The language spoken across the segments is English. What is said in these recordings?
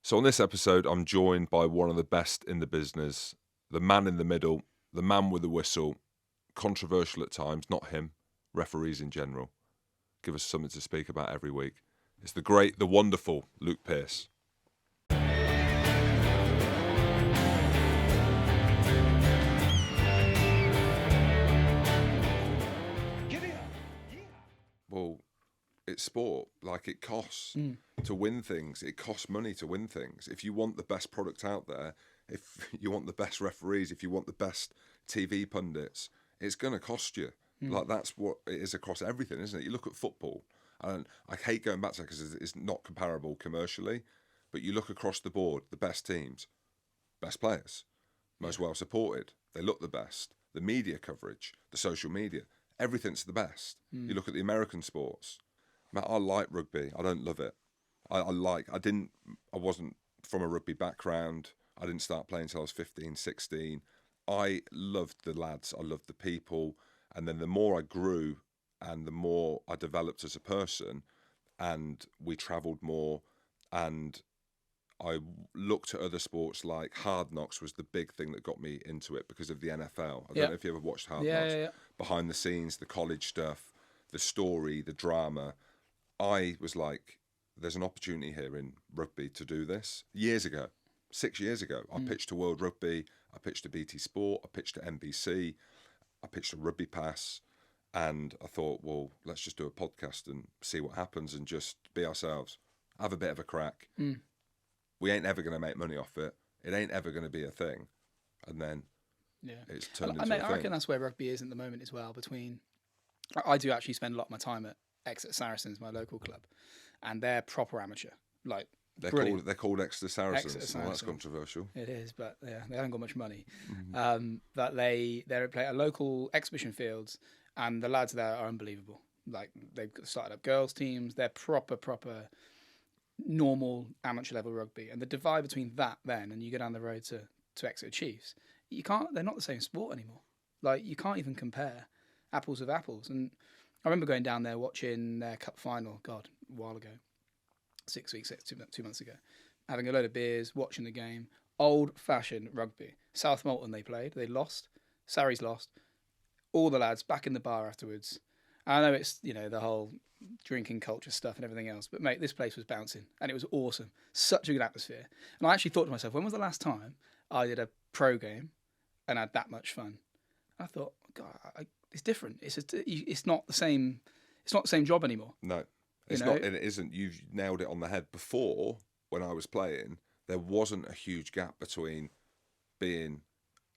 So on this episode, I'm joined by one of the best in the business, the man in the middle, the man with the whistle, controversial at times, not him, referees in general. Give us something to speak about every week. It's the great, the wonderful Luke Pearce. Well, it's sport. Like, it costs to win things. It costs money to win things. If you want the best product out there, if you want the best referees, if you want the best TV pundits, it's going to cost you. Like, that's what it is across everything, isn't it? You look at football, and I hate going back to it because it's not comparable commercially, but you look across the board, the best teams, best players, most well supported, they look the best, the media coverage, the social media, everything's the best. You look at the American sports. Man, I like rugby. I don't love it. I wasn't from a rugby background. I didn't start playing until I was 15, 16. I loved the lads. I loved the people. And then the more I grew and the more I developed as a person, and we travelled more, and I looked at other sports, like Hard Knocks was the big thing that got me into it because of the NFL. I don't know if you ever watched Hard Knocks. Yeah. Behind the scenes, the college stuff, the story, the drama. I was like, there's an opportunity here in rugby to do this. Years ago, 6 years ago, I pitched to World Rugby, I pitched to BT Sport, I pitched to NBC, I pitched to Rugby Pass, and I thought, well, let's just do a podcast and see what happens and just be ourselves, have a bit of a crack. We ain't ever going to make money off it. It ain't ever going to be a thing. And then it's turned into a thing. I reckon that's where rugby is at the moment as well. I do actually spend a lot of my time at Exeter Saracens, my local club, and they're proper amateur. Like, they're called Exeter Saracens. Well, that's controversial. It is, but yeah, they haven't got much money. But they're at local exhibition fields, and the lads there are unbelievable. Like, they've started up girls teams. They're proper normal amateur level rugby, and the divide between that then and you go down the road to Exeter Chiefs, they're not the same sport anymore. Like, you can't even compare apples with apples. And I remember going down there watching their cup final, a while ago, 2 months ago, having a load of beers, watching the game, old-fashioned rugby. South Molton they played, they lost, Sarries lost, all the lads back in the bar afterwards. I know it's, the whole drinking culture stuff and everything else, but mate, this place was bouncing and it was awesome. Such a good atmosphere. And I actually thought to myself, when was the last time I did a pro game and had that much fun? I thought, God, it's different. It's not the same. It's not the same job anymore. No, it's not, and it isn't. You've nailed it on the head. Before, when I was playing, there wasn't a huge gap between being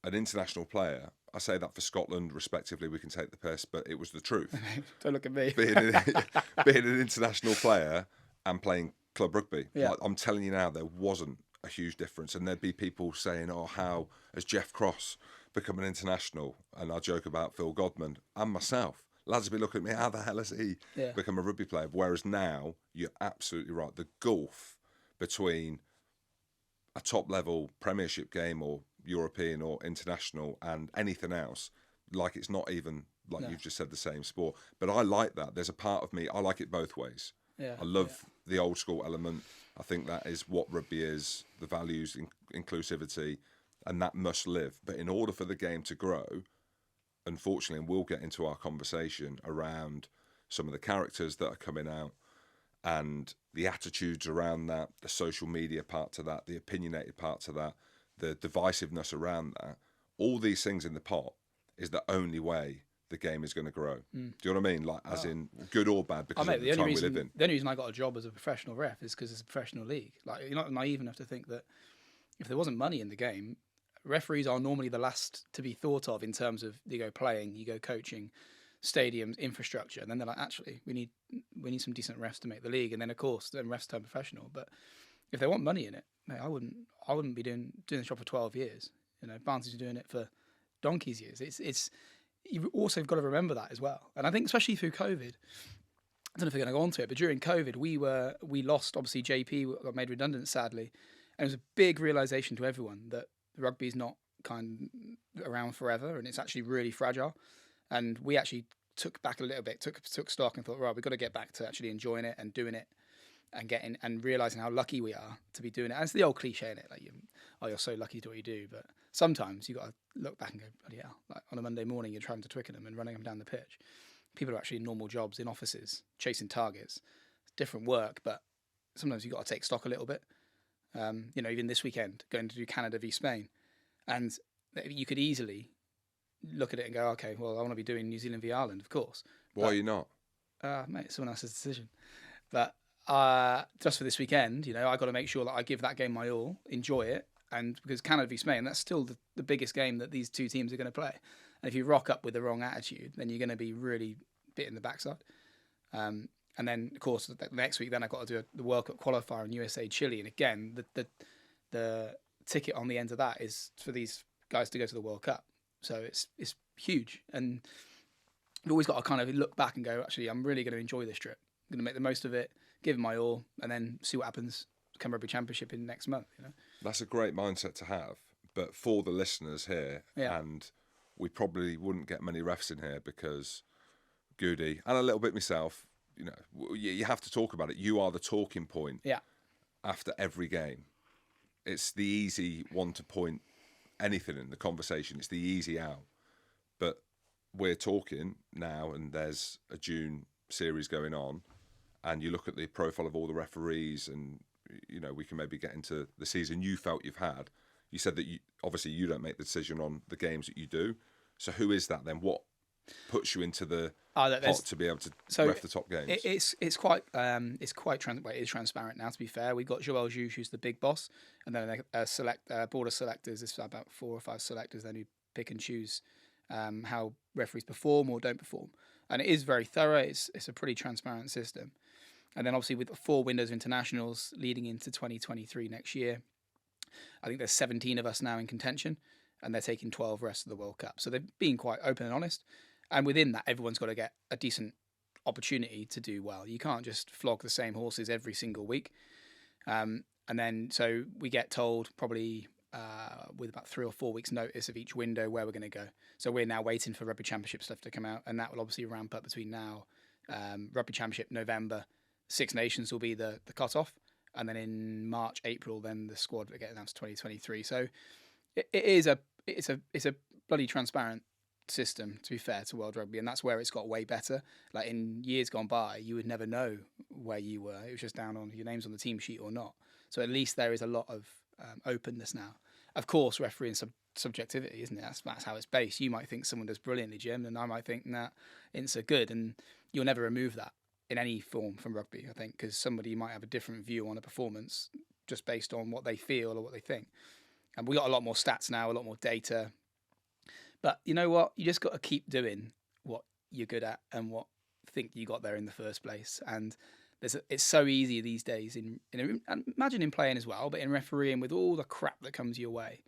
an international player. I say that for Scotland, respectively, we can take the piss, but it was the truth. Don't look at me. Being an international player and playing club rugby. Yeah. Like, I'm telling you now, there wasn't a huge difference. And there'd be people saying, oh, how has Jeff Cross become an international? And I joke about Phil Godman and myself. Lads would be looking at me, how the hell has he become a rugby player? Whereas now, you're absolutely right. The gulf between a top-level Premiership game or European or international and anything else, like, it's not even, like you've just said, the same sport. But I like that. There's a part of me, I like it both ways. I love the old school element. I think that is what rugby is, the values, inclusivity, and that must live. But in order for the game to grow, unfortunately, and we'll get into our conversation around some of the characters that are coming out and the attitudes around that, the social media part to that, the opinionated part to that, the divisiveness around that, all these things in the pot is the only way the game is going to grow. Do you know what I mean? Like, as in good or bad, because of the time we live in. The only reason I got a job as a professional ref is because it's a professional league. Like, you're not naive enough to think that if there wasn't money in the game, referees are normally the last to be thought of in terms of, you go playing, you go coaching, stadiums, infrastructure, and then they're like, actually, we need some decent refs to make the league, and then of course then refs turn professional. But if they want money in it, mate, I wouldn't be doing this job for 12 years. Barnsley's been doing it for donkey's years. It's you've also got to remember that as well. And I think especially through COVID, I don't know if we're going to go on to it, but during COVID, we lost, obviously JP got made redundant, sadly, and it was a big realization to everyone that rugby's not kind of around forever, and it's actually really fragile. And we actually took back a little bit, took stock, and thought, right, we've got to get back to actually enjoying it and doing it and getting and realizing how lucky we are to be doing it. And it's the old cliche in it, like you're so lucky to do what you do. But sometimes you got to look back and go, bloody hell! Like on a Monday morning, you're traveling to Twickenham and running them down the pitch. People are actually in normal jobs in offices, chasing targets. It's different work, but sometimes you got to take stock a little bit. Even this weekend, going to do Canada v Spain, and you could easily look at it and go, okay, well, I want to be doing New Zealand v Ireland, of course. Why are you not? Mate, someone else's decision. But just for this weekend, I got to make sure that I give that game my all, enjoy it, and because Canada v Spain, that's still the biggest game that these two teams are going to play. And if you rock up with the wrong attitude, then you're going to be really bit in the backside. And then, of course, the next week, then I've got to do the World Cup qualifier in USA Chile, and again, the ticket on the end of that is for these guys to go to the World Cup. So it's huge, and you've always got to kind of look back and go, actually, I'm really going to enjoy this trip. I'm going to make the most of it, give it my all, and then see what happens come Rugby Championship in next month. That's a great mindset to have, but for the listeners here, and we probably wouldn't get many refs in here because Goody and a little bit myself, you have to talk about it. You are the talking point after every game. It's the easy one to point anything in the conversation. It's the easy out. But we're talking now, and there's a June series going on, and you look at the profile of all the referees, and we can maybe get into the season you felt you've had. You said that obviously you don't make the decision on the games that you do. So who is that then? What puts you into the pot to be able to ref the top games? It's quite transparent now. To be fair, we've got Joël Juge, who's the big boss, and then board of selectors. There's about 4 or 5 selectors then who pick and choose how referees perform or don't perform, and it is very thorough. It's a pretty transparent system, and then obviously with 4 windows of internationals leading into 2023 next year, I think there's 17 of us now in contention, and they're taking 12 rest of the World Cup. So they're being quite open and honest. And within that, everyone's got to get a decent opportunity to do well. You can't just flog the same horses every single week. And then, so we get told probably with about 3 or 4 weeks notice of each window where we're going to go. So we're now waiting for Rugby Championship stuff to come out, and that will obviously ramp up between now, Rugby Championship, November, Six Nations will be the cut-off. And then in March, April, then the squad will get announced 2023. So it's a bloody transparent system, to be fair to World Rugby, and that's where it's got way better. Like in years gone by, you would never know where you were. It was just down on your name's on the team sheet or not. So at least there is a lot of openness now. Of course, refereeing subjectivity, isn't it? That's how it's based. You might think someone does brilliantly, Jim, and I might think that it's so good, and you'll never remove that in any form from rugby, I think, because somebody might have a different view on a performance just based on what they feel or what they think. And we got a lot more stats now, a lot more data. But you know what? You just got to keep doing what you're good at and what think you got there in the first place. And it's so easy these days. Imagine in playing as well, but in refereeing with all the crap that comes your way.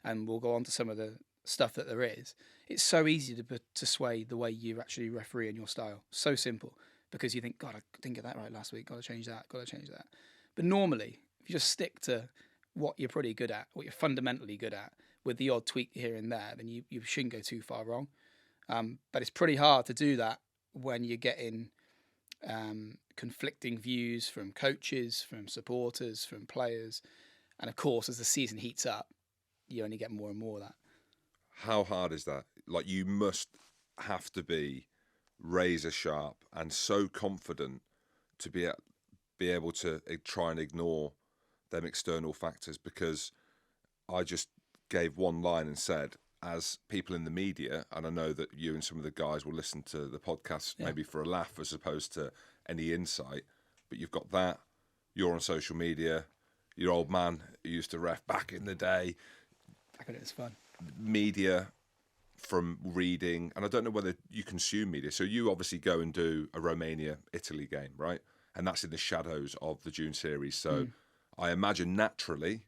And we'll go on to some of the stuff that there is. It's so easy to sway the way you actually referee in your style. So simple. Because you think, God, I didn't get that right last week. Got to change that. But normally, if you just stick to what you're pretty good at, what you're fundamentally good at, with the odd tweak here and there, then you shouldn't go too far wrong. But it's pretty hard to do that when you're getting conflicting views from coaches, from supporters, from players. And of course, as the season heats up, you only get more and more of that. How hard is that? Like, you must have to be razor sharp and so confident to be able to try and ignore them external factors, because I just gave one line and said, as people in the media, and I know that you and some of the guys will listen to the podcast maybe for a laugh as opposed to any insight, but you've got that, you're on social media, your old man who used to ref back in the day. Back when it was fun. Media, from reading, and I don't know whether you consume media. So you obviously go and do a Romania-Italy game, right? And that's in the shadows of the June series. So I imagine naturally,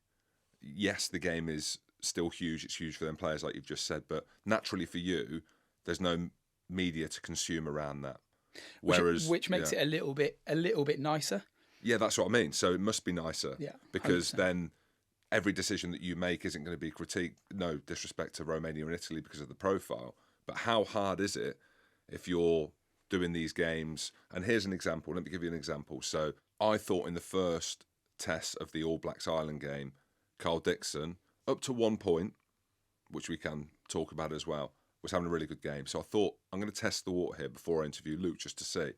yes, the game is still huge. It's huge for them players, like you've just said. But naturally for you, there's no media to consume around that. Whereas, which makes it a little bit nicer. Yeah, that's what I mean. So it must be nicer. Yeah, because 100%. then every decision that you make isn't going to be critiqued. No disrespect to Romania and Italy because of the profile. But how hard is it if you're doing these games? And here's an example. Let me give you an example. So I thought in the first test of the All Blacks Ireland game, Carl Dixon, up to 1 point, which we can talk about as well, was having a really good game. So I thought, I'm going to test the water here before I interview Luke, just to see.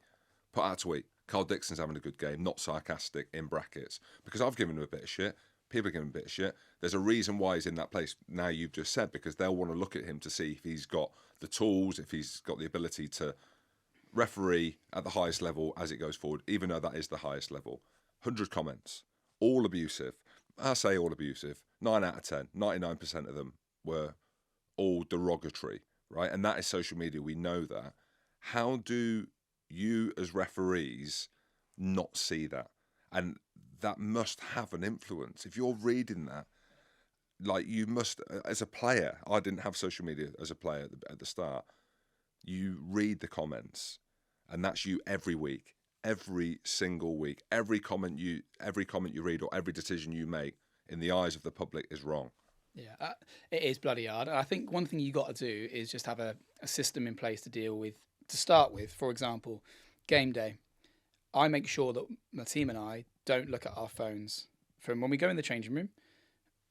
Put out a tweet, Carl Dixon's having a good game, not sarcastic, in brackets. Because I've given him a bit of shit. People are giving him a bit of shit. There's a reason why he's in that place now you've just said, because they'll want to look at him to see if he's got the tools, if he's got the ability to referee at the highest level as it goes forward, even though that is the highest level. 100 comments, all abusive. I say all abusive. 9 out of 10, 99% of them were all derogatory, right? And that is social media. We know that. How do you as referees not see that? And that must have an influence. If you're reading that, like you must, as a player, I didn't have social media as a player at the start. You read the comments, and that's you every week, every single week. Every comment you read or every decision you make in the eyes of the public is wrong. Yeah, it is bloody hard. And I think one thing you got to do is just have a system in place to deal with, to start with. For example, game day. I make sure that my team and I don't look at our phones from when we go in the changing room.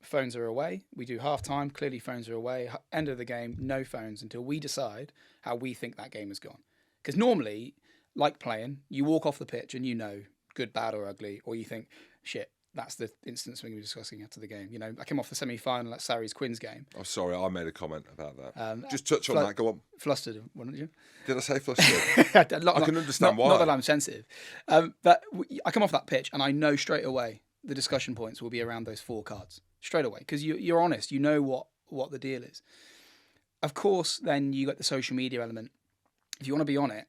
Phones are away. We do half time. Clearly, phones are away. End of the game, no phones until we decide how we think that game has gone. Because normally, like playing, you walk off the pitch and you know, good, bad, or ugly, or you think, shit, that's the instance we're going to be discussing after the game. You know, I came off the semi-final at Sarri's Quins game. Oh, sorry, I made a comment about that. Just touch on that. Go on. Flustered, wasn't you? Did I say flustered? I can understand why. Not that I'm sensitive. But I come off that pitch and I know straight away the discussion points will be around those 4 cards. Straight away. Because you're honest. You know what the deal is. Of course, then you got the social media element. If you want to be on it,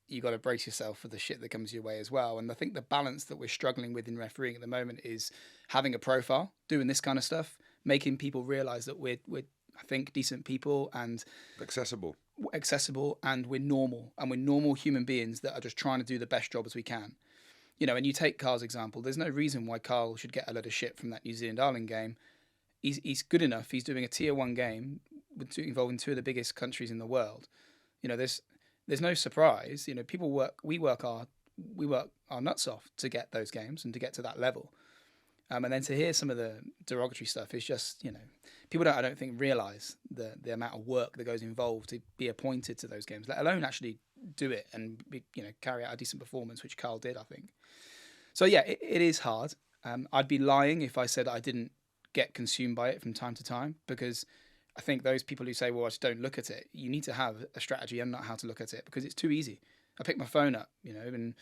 you got to brace yourself for the shit that comes your way as well. And I think the balance that we're struggling with in refereeing at the moment is having a profile, doing this kind of stuff, making people realise that we're I think decent people and accessible, and we're normal human beings that are just trying to do the best job as we can. You know, and you take Carl's example. There's no reason why Carl should get a load of shit from that New Zealand Ireland game. He's good enough. He's doing a tier 1 game involving 2 of the biggest countries in the world. You know, there's no surprise. You know, we work our nuts off to get those games and to get to that level. And then to hear some of the derogatory stuff is just, you know, people I don't think realise the amount of work that goes involved to be appointed to those games, let alone actually do it and carry out a decent performance, which Carl did, I think. So yeah, it is hard. I'd be lying if I said I didn't get consumed by it from time to time, because I think those people who say, well, I just don't look at it, you need to have a strategy and not how to look at it, because it's too easy. I pick my phone up, you know, and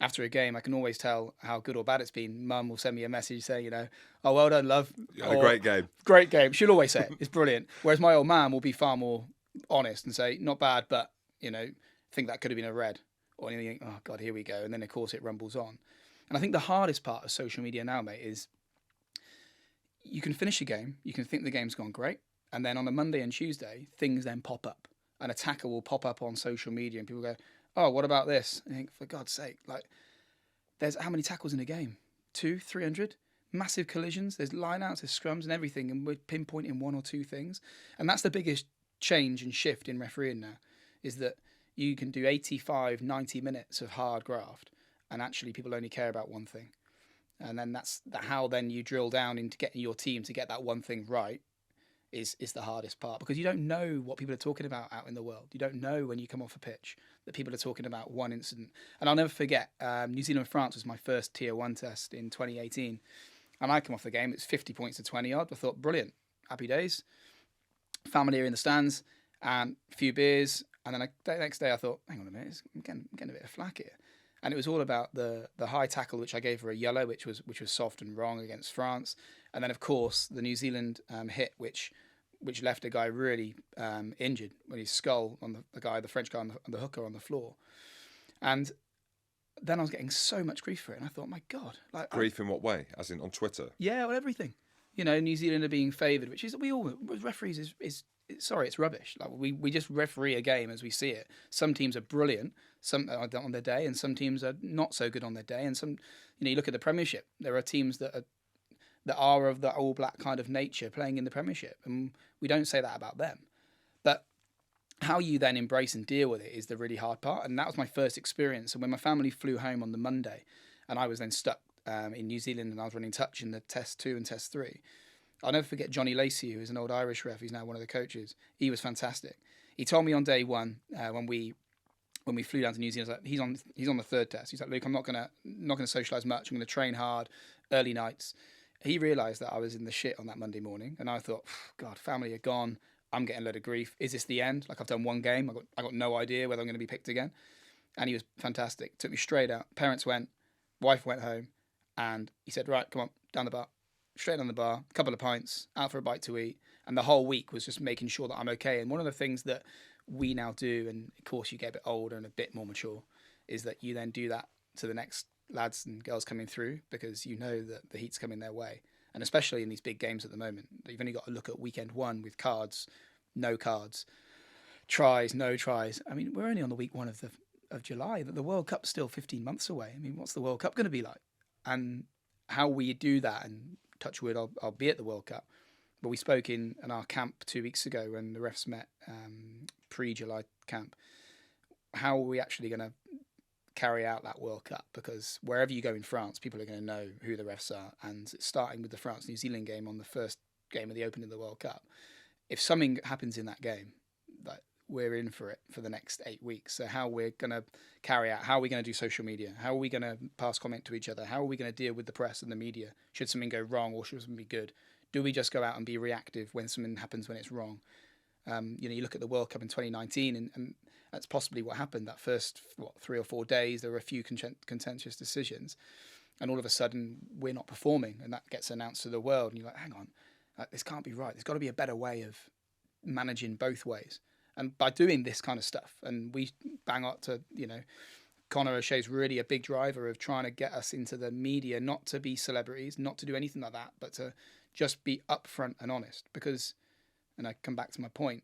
after a game, I can always tell how good or bad it's been. Mum will send me a message saying, you know, oh, well done, love. You had a great game. Great game. She'll always say it. It's brilliant. Whereas my old man will be far more honest and say, not bad, but, you know, think that could have been a red. Or you think, oh, God, here we go. And then, of course, it rumbles on. And I think the hardest part of social media now, mate, is you can finish a game. You can think the game's gone great. And then on a Monday and Tuesday, things then pop up. An attacker will pop up on social media and people go, oh, what about this? And you think, for God's sake, like, there's how many tackles in a game? 200, 300? Massive collisions. There's lineouts, there's scrums and everything. And we're pinpointing 1 or 2 things. And that's the biggest change and shift in refereeing now, is that you can do 85, 90 minutes of hard graft. And actually people only care about one thing. And then that's how then you drill down into getting your team to get that one thing right. Is the hardest part, because you don't know what people are talking about out in the world. You don't know when you come off a pitch that people are talking about one incident. And I'll never forget, New Zealand-France was my first tier 1 test in 2018. And I come off the game, it's 50 points to 20 odd. I thought, brilliant, happy days. Family are in the stands and a few beers. And then the next day I thought, hang on a minute, I'm getting a bit of flack here. And it was all about the high tackle, which I gave her a yellow, which was soft and wrong against France. And then, of course, the New Zealand hit, which left a guy really injured when his skull on the French guy on the hooker on the floor. And then I was getting so much grief for it. And I thought, my God. Like, grief in what way? As in on Twitter? Yeah, well, everything. You know, New Zealand are being favoured, which is, referees sorry, it's rubbish. Like we just referee a game as we see it. Some teams are brilliant, some are on their day, and some teams are not so good on their day. And some, you know, you look at the Premiership. There are teams that are of the All Black kind of nature playing in the Premiership, and we don't say that about them. But how you then embrace and deal with it is the really hard part. And that was my first experience. And when my family flew home on the Monday, and I was then stuck in New Zealand, and I was running touch in the Test 2 and Test 3. I'll never forget Johnny Lacey, who is an old Irish ref. He's now one of the coaches. He was fantastic. He told me on day one when we flew down to New Zealand, he's on the third test. He's like, Luke, I'm not gonna socialise much. I'm gonna train hard, early nights. He realised that I was in the shit on that Monday morning, and I thought, God, family are gone. I'm getting a load of grief. Is this the end? Like, I've done one game. I got no idea whether I'm going to be picked again. And he was fantastic. Took me straight out. Parents went, wife went home, and he said, right, come on, down the bar. Straight down the bar, a couple of pints, out for a bite to eat. And the whole week was just making sure that I'm okay. And one of the things that we now do, and of course you get a bit older and a bit more mature, is that you then do that to the next lads and girls coming through, because you know that the heat's coming their way. And especially in these big games at the moment, you've only got to look at weekend one with cards, no cards, tries, no tries. I mean, we're only on the week 1 of July. The World Cup's still 15 months away. I mean, what's the World Cup going to be like? And how we do that, and touch wood, I'll be at the World Cup. But we spoke in our camp 2 weeks ago when the refs met, pre-July camp. How are we actually going to carry out that World Cup? Because wherever you go in France, people are going to know who the refs are. And starting with the France-New Zealand game on the first game of the opening of the World Cup, if something happens in that game, that we're in for it for the next 8 weeks. So how we're going to carry out, how are we going to do social media? How are we going to pass comment to each other? How are we going to deal with the press and the media? Should something go wrong or should something be good? Do we just go out and be reactive when something happens when it's wrong? You look at the World Cup in 2019, and that's possibly what happened. That first 3 or 4 days, there were a few contentious decisions, and all of a sudden we're not performing, and that gets announced to the world. And you're like, hang on, this can't be right. There's got to be a better way of managing both ways. And by doing this kind of stuff, and we bang up to, Conor O'Shea's really a big driver of trying to get us into the media, not to be celebrities, not to do anything like that, but to just be upfront and honest. Because, and I come back to my point,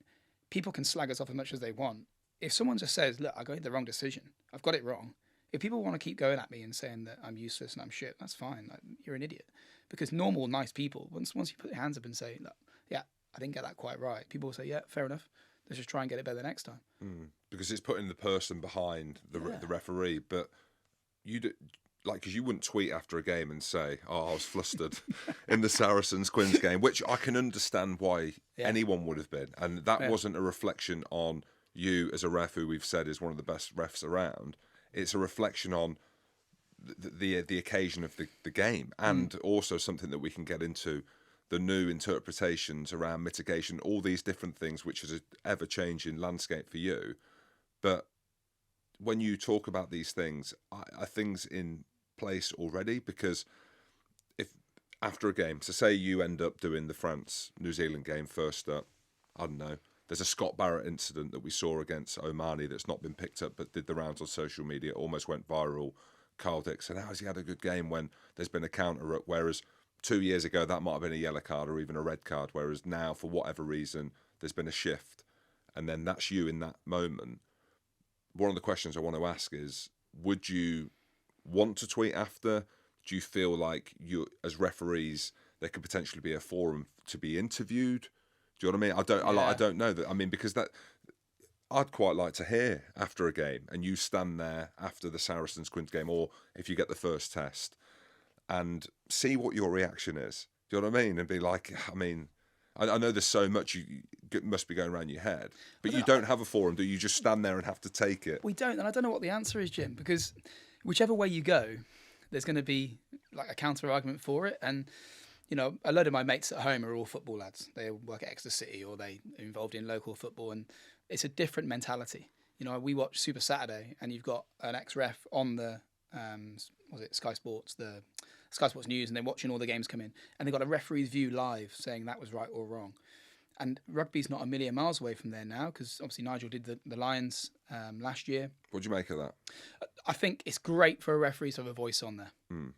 people can slag us off as much as they want. If someone just says, look, I got the wrong decision, I've got it wrong. If people want to keep going at me and saying that I'm useless and I'm shit, that's fine. Like, you're an idiot. Because normal, nice people, once you put your hands up and say, look, yeah, I didn't get that quite right, people will say, yeah, fair enough. Let's just try and get it better next time. Because it's putting the person behind the referee, but you do, because you wouldn't tweet after a game and say, "Oh, I was flustered in the Saracens Quins game," which I can understand why anyone would have been, and that wasn't a reflection on you as a ref, who we've said is one of the best refs around. It's a reflection on the occasion of the game, and also something that we can get into. The new interpretations around mitigation, all these different things, which is an ever-changing landscape for you. But when you talk about these things, are things in place already? Because if after a game, so say you end up doing the France-New Zealand game first up, I don't know, there's a Scott Barrett incident that we saw against Omani that's not been picked up but did the rounds on social media, almost went viral. Carl Dix said, how has he had a good game when there's been a counter-up, whereas 2 years ago, that might have been a yellow card or even a red card, whereas now, for whatever reason, there's been a shift. And then that's you in that moment. One of the questions I want to ask is, would you want to tweet after? Do you feel like, you, as referees, there could potentially be a forum to be interviewed? Do you know what I mean? I don't know that. I mean, because that, I'd quite like to hear after a game, and you stand there after the Saracens Quins game, or if you get the first test, and see what your reaction is. Do you know what I mean? And be like, I mean, I know there's so much you must be going around your head, but you don't have a forum, do you? Just stand there and have to take it? We don't, and I don't know what the answer is, Jim, because whichever way you go, there's going to be like a counter argument for it. And, a load of my mates at home are all football lads. They work at Exeter City or they are involved in local football, and it's a different mentality. We watch Super Saturday, and you've got an ex-ref on the, Sky Sports News, and they're watching all the games come in, and they've got a referee's view live saying that was right or wrong. And rugby's not a million miles away from there now, because obviously Nigel did the Lions last year. What do you make of that? I think it's great for a referee to have a voice on there.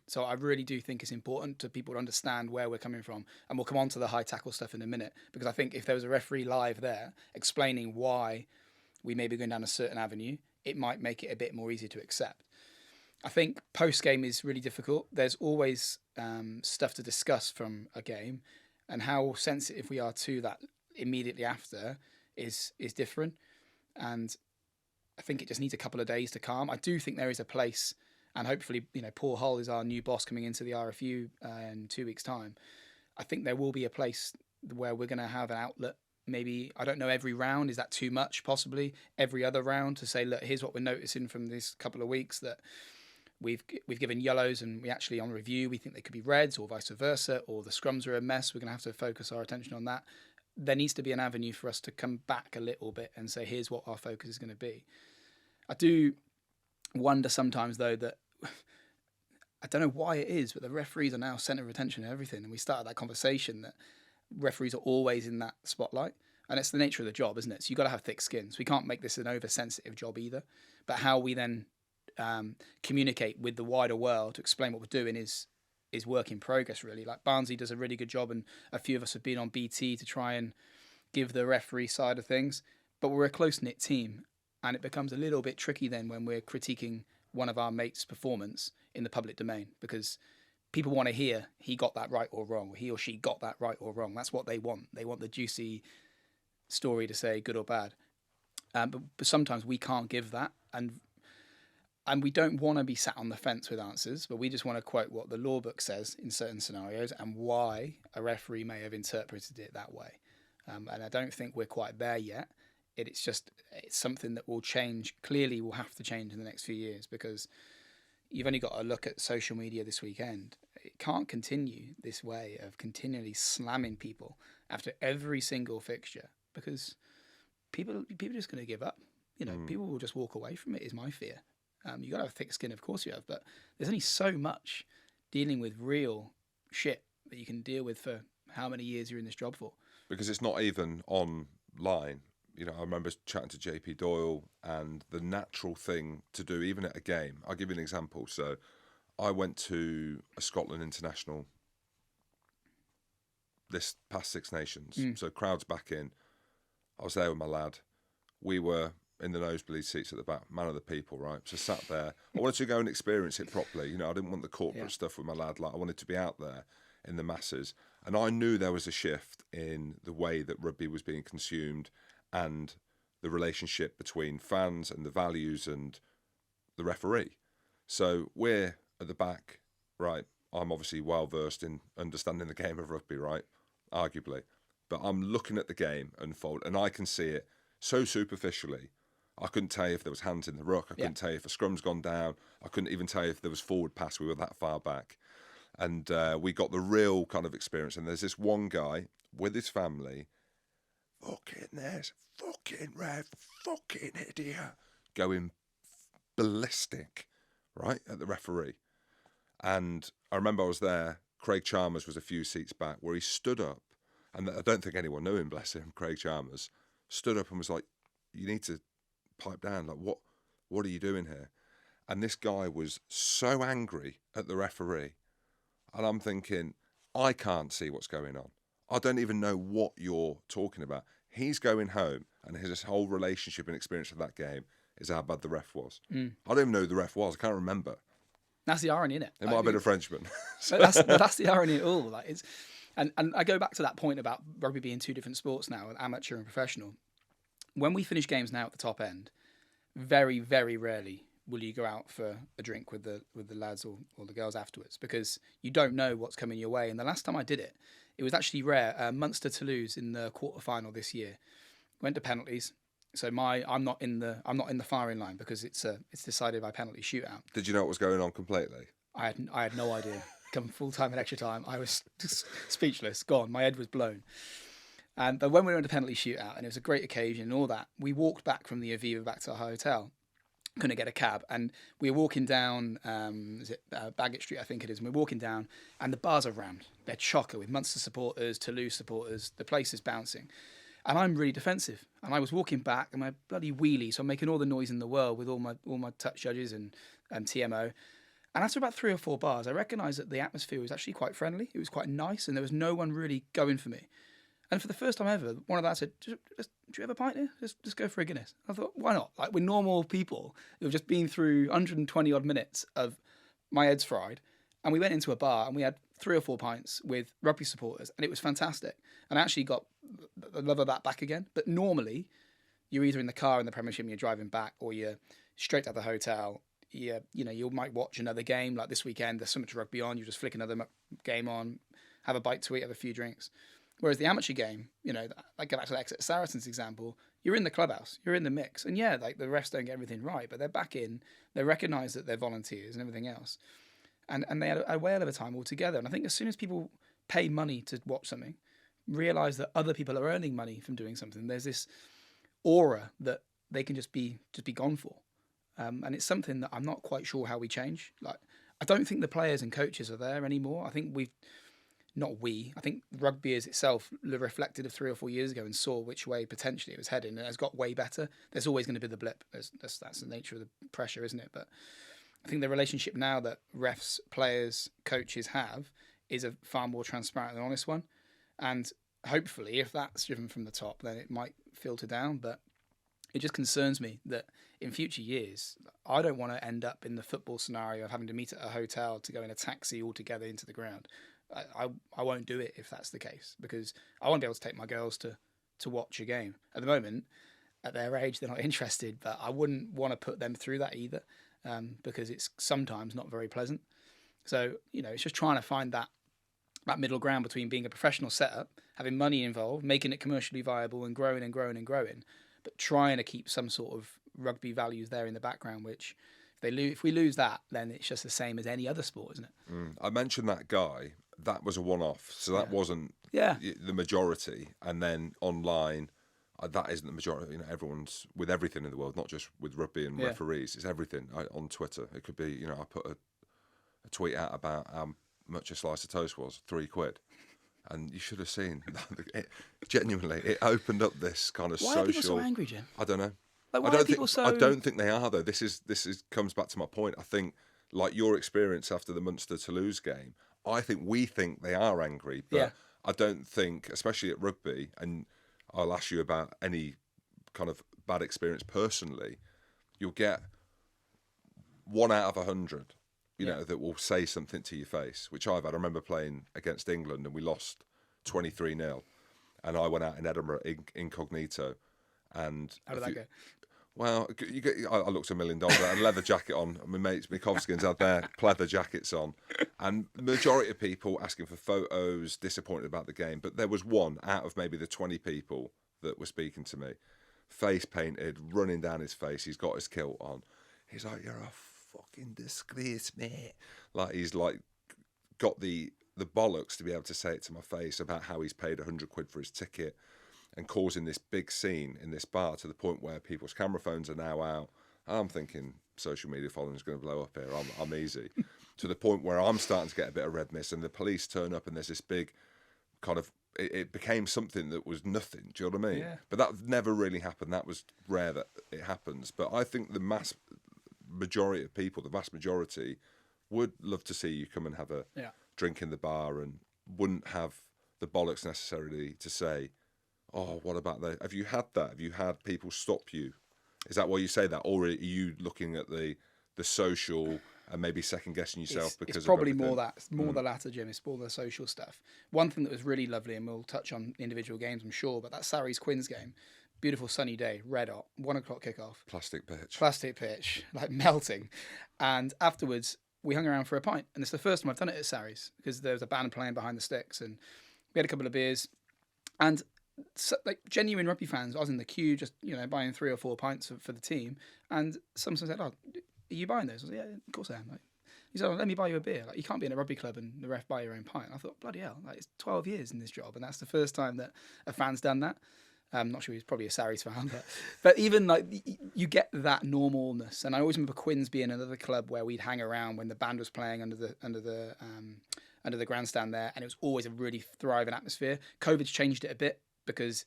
So I really do think it's important to people to understand where we're coming from. And we'll come on to the high tackle stuff in a minute, because I think if there was a referee live there explaining why we may be going down a certain avenue, it might make it a bit more easy to accept. I think post-game is really difficult. There's always stuff to discuss from a game, and how sensitive we are to that immediately after is different. And I think it just needs a couple of days to calm. I do think there is a place and hopefully, Paul Hull is our new boss coming into the RFU in 2 weeks' time. I think there will be a place where we're going to have an outlet. Maybe, I don't know, every round, is that too much? Possibly every other round, to say, look, here's what we're noticing from this couple of weeks, that we've given yellows, and we actually, on review, we think they could be reds, or vice versa, or the scrums are a mess. We're going to have to focus our attention on that. There needs to be an avenue for us to come back a little bit and say, here's what our focus is going to be. I do wonder sometimes, though, that I don't know why it is, but the referees are now centre of attention and everything. And we started that conversation that referees are always in that spotlight. And it's the nature of the job, isn't it? So you've got to have thick skin. So we can't make this an oversensitive job either. But how we then communicate with the wider world to explain what we're doing is work in progress, really. Like Barnsley does a really good job, and a few of us have been on BT to try and give the referee side of things. But we're a close-knit team, and it becomes a little bit tricky then when we're critiquing one of our mates' performance in the public domain, because people want to hear he got that right or wrong, or he or she got that right or wrong. That's what they want. They want the juicy story to say good or bad. But sometimes we can't give that, and we don't want to be sat on the fence with answers, but we just want to quote what the law book says in certain scenarios and why a referee may have interpreted it that way. And I don't think we're quite there yet. It's something that will change. Clearly will have to change in the next few years, because you've only got to look at social media this weekend. It can't continue this way of continually slamming people after every single fixture, because people are just going to give up. People will just walk away from it, is my fear. You've got to have thick skin, of course you have, but there's only so much dealing with real shit that you can deal with for how many years you're in this job for. Because it's not even online. I remember chatting to JP Doyle, and the natural thing to do, even at a game, I'll give you an example. So I went to a Scotland international this past Six Nations. So crowds back in. I was there with my lad. We were in the nosebleed seats at the back, man of the people, right? So sat there. I wanted to go and experience it properly. I didn't want the corporate stuff with my lad. Like, I wanted to be out there in the masses. And I knew there was a shift in the way that rugby was being consumed, and the relationship between fans and the values and the referee. So we're at the back, right? I'm obviously well versed in understanding the game of rugby, right? Arguably. But I'm looking at the game unfold, and I can see it so superficially. I couldn't tell you if there was hands in the ruck. I couldn't tell you if a scrum's gone down. I couldn't even tell you if there was forward pass. We were that far back. And we got the real kind of experience. And there's this one guy with his family, fucking this, fucking ref, fucking idiot, going ballistic, right, at the referee. And I remember I was there. Craig Chalmers was a few seats back, where he stood up, and I don't think anyone knew him, bless him, Craig Chalmers, stood up and was like, you need to pipe down. Like, what are you doing here? And this guy was so angry at the referee. And I'm thinking, I can't see what's going on. I don't even know what you're talking about. He's going home, and his whole relationship and experience of that game is how bad the ref was. I don't even know who the ref was. I can't remember. That's the irony, innit? It might have been a Frenchman. That's the irony at all. Like, and I go back to that point about rugby being two different sports now, amateur and professional. When we finish games now at the top end, very, very rarely will you go out for a drink with the lads or the girls afterwards, because you don't know what's coming your way. And the last time I did it, it was actually rare. Munster Toulouse in the quarterfinal this year, went to penalties. So I'm not in the firing line, because it's decided by penalty shootout. Did you know what was going on completely? I had no idea. Come full time and extra time, I was just speechless, gone. My head was blown. But when we went to penalty shootout, and it was a great occasion and all that, we walked back from the Aviva back to our hotel. Couldn't get a cab, and we were walking down Baggett Street, I think it is, and we're walking down, and the bars are rammed. They're chocker with Munster supporters, Toulouse supporters. The place is bouncing, and I'm really defensive. And I was walking back, and my bloody wheelie, so I'm making all the noise in the world with all my touch judges and TMO. And after about 3 or 4 bars, I recognised that the atmosphere was actually quite friendly. It was quite nice, and there was no one really going for me. And for the first time ever, one of that said, do you have a pint here? Just go for a Guinness. I thought, why not? Like, we're normal people who've just been through 120 odd minutes of my head's fried. And we went into a bar and we had 3 or 4 pints with rugby supporters, and it was fantastic. And I actually got the love of that back again. But normally, you're either in the car in the Premiership and you're driving back, or you're straight to the hotel. you know, you might watch another game like this weekend. There's so much rugby on. You just flick another game on, have a bite to eat, have a few drinks. Whereas the amateur game, you know, like go back to the Exeter Saracens example, you're in the clubhouse, you're in the mix, and yeah, like the refs don't get everything right, but they're back in. They recognise that they're volunteers and everything else, and they had a whale of a time altogether. And I think as soon as people pay money to watch something, realise that other people are earning money from doing something, there's this aura that they can just be gone for. And it's something that I'm not quite sure how we change. Like, I don't think the players and coaches are there anymore. I think I think rugby as itself reflected of 3 or 4 years ago and saw which way potentially it was heading, and it has got way better. There's always going to be the blip. That's the nature of the pressure, isn't it? But I think the relationship now that refs, players, coaches have is a far more transparent and honest one. And hopefully, if that's driven from the top, then it might filter down. But it just concerns me that in future years, I don't want to end up in the football scenario of having to meet at a hotel to go in a taxi all together into the ground. I won't do it if that's the case, because I want to be able to take my girls to watch a game. At the moment, at their age, they're not interested, but I wouldn't want to put them through that either, because it's sometimes not very pleasant. So, you know, it's just trying to find that middle ground between being a professional setup, having money involved, making it commercially viable and growing and growing and growing, but trying to keep some sort of rugby values there in the background, which if we lose that, then it's just the same as any other sport, isn't it? I mentioned that guy. That was a one-off, so that wasn't the majority. And then online, that isn't the majority. You know, everyone's with everything in the world, not just with rugby and referees. It's everything. On Twitter, it could be, you know, I put a tweet out about how much a slice of toast was, £3, and you should have seen. Genuinely, it opened up this kind of social. Why are people so angry, Jim? I don't know. Like, why are people so? I don't think they are though. This is comes back to my point. I think, like your experience after the Munster-Toulouse game, I think we think they are angry, but I don't think, especially at rugby, and I'll ask you about any kind of bad experience personally, you'll get 1 out of 100, you know, that will say something to your face, which I've had. I remember playing against England and we lost 23-0, and I went out in Edinburgh incognito. And how did that go? Well, I looked $1 million. I had a leather jacket on. My mates, Mikovskins, had their pleather jackets on. And the majority of people asking for photos, disappointed about the game. But there was one out of maybe the 20 people that were speaking to me, face painted, running down his face. He's got his kilt on. He's like, "You're a fucking disgrace, mate." Like, he's like got the bollocks to be able to say it to my face about how he's paid £100 for his ticket, and causing this big scene in this bar to the point where people's camera phones are now out. I'm thinking social media following is going to blow up here. I'm easy. To the point where I'm starting to get a bit of red mist, and the police turn up and there's this big kind of, it became something that was nothing. Do you know what I mean? Yeah. But that never really happened. That was rare that it happens. But I think the vast majority of people, would love to see you come and have a drink in the bar, and wouldn't have the bollocks necessarily to say, "Oh, what about that?" Have you had that? Have you had people stop you? Is that why you say that, or are you looking at the social and maybe second guessing yourself it's probably more the latter, Jim. It's more the social stuff. One thing that was really lovely, and we'll touch on individual games, I'm sure, but that Sarries Quins game, beautiful sunny day, red hot, 1 o'clock kickoff, plastic pitch, like melting, and afterwards we hung around for a pint, and it's the first time I've done it at Sarries because there was a band playing behind the sticks, and we had a couple of beers, and so, like genuine rugby fans, I was in the queue just, you know, buying 3 or 4 pints for the team, and someone said, "Oh, are you buying those?" I was like, "Yeah, of course I am." Like, he said, "Oh, let me buy you a beer." Like, you can't be in a rugby club and the ref buy your own pint. I thought, bloody hell, like, it's 12 years in this job, and that's the first time that a fan's done that. I'm not sure he's probably a Sarries fan, but even like you get that normalness. And I always remember Quins being another club where we'd hang around when the band was playing under the grandstand there, and it was always a really thriving atmosphere. COVID's changed it a bit, because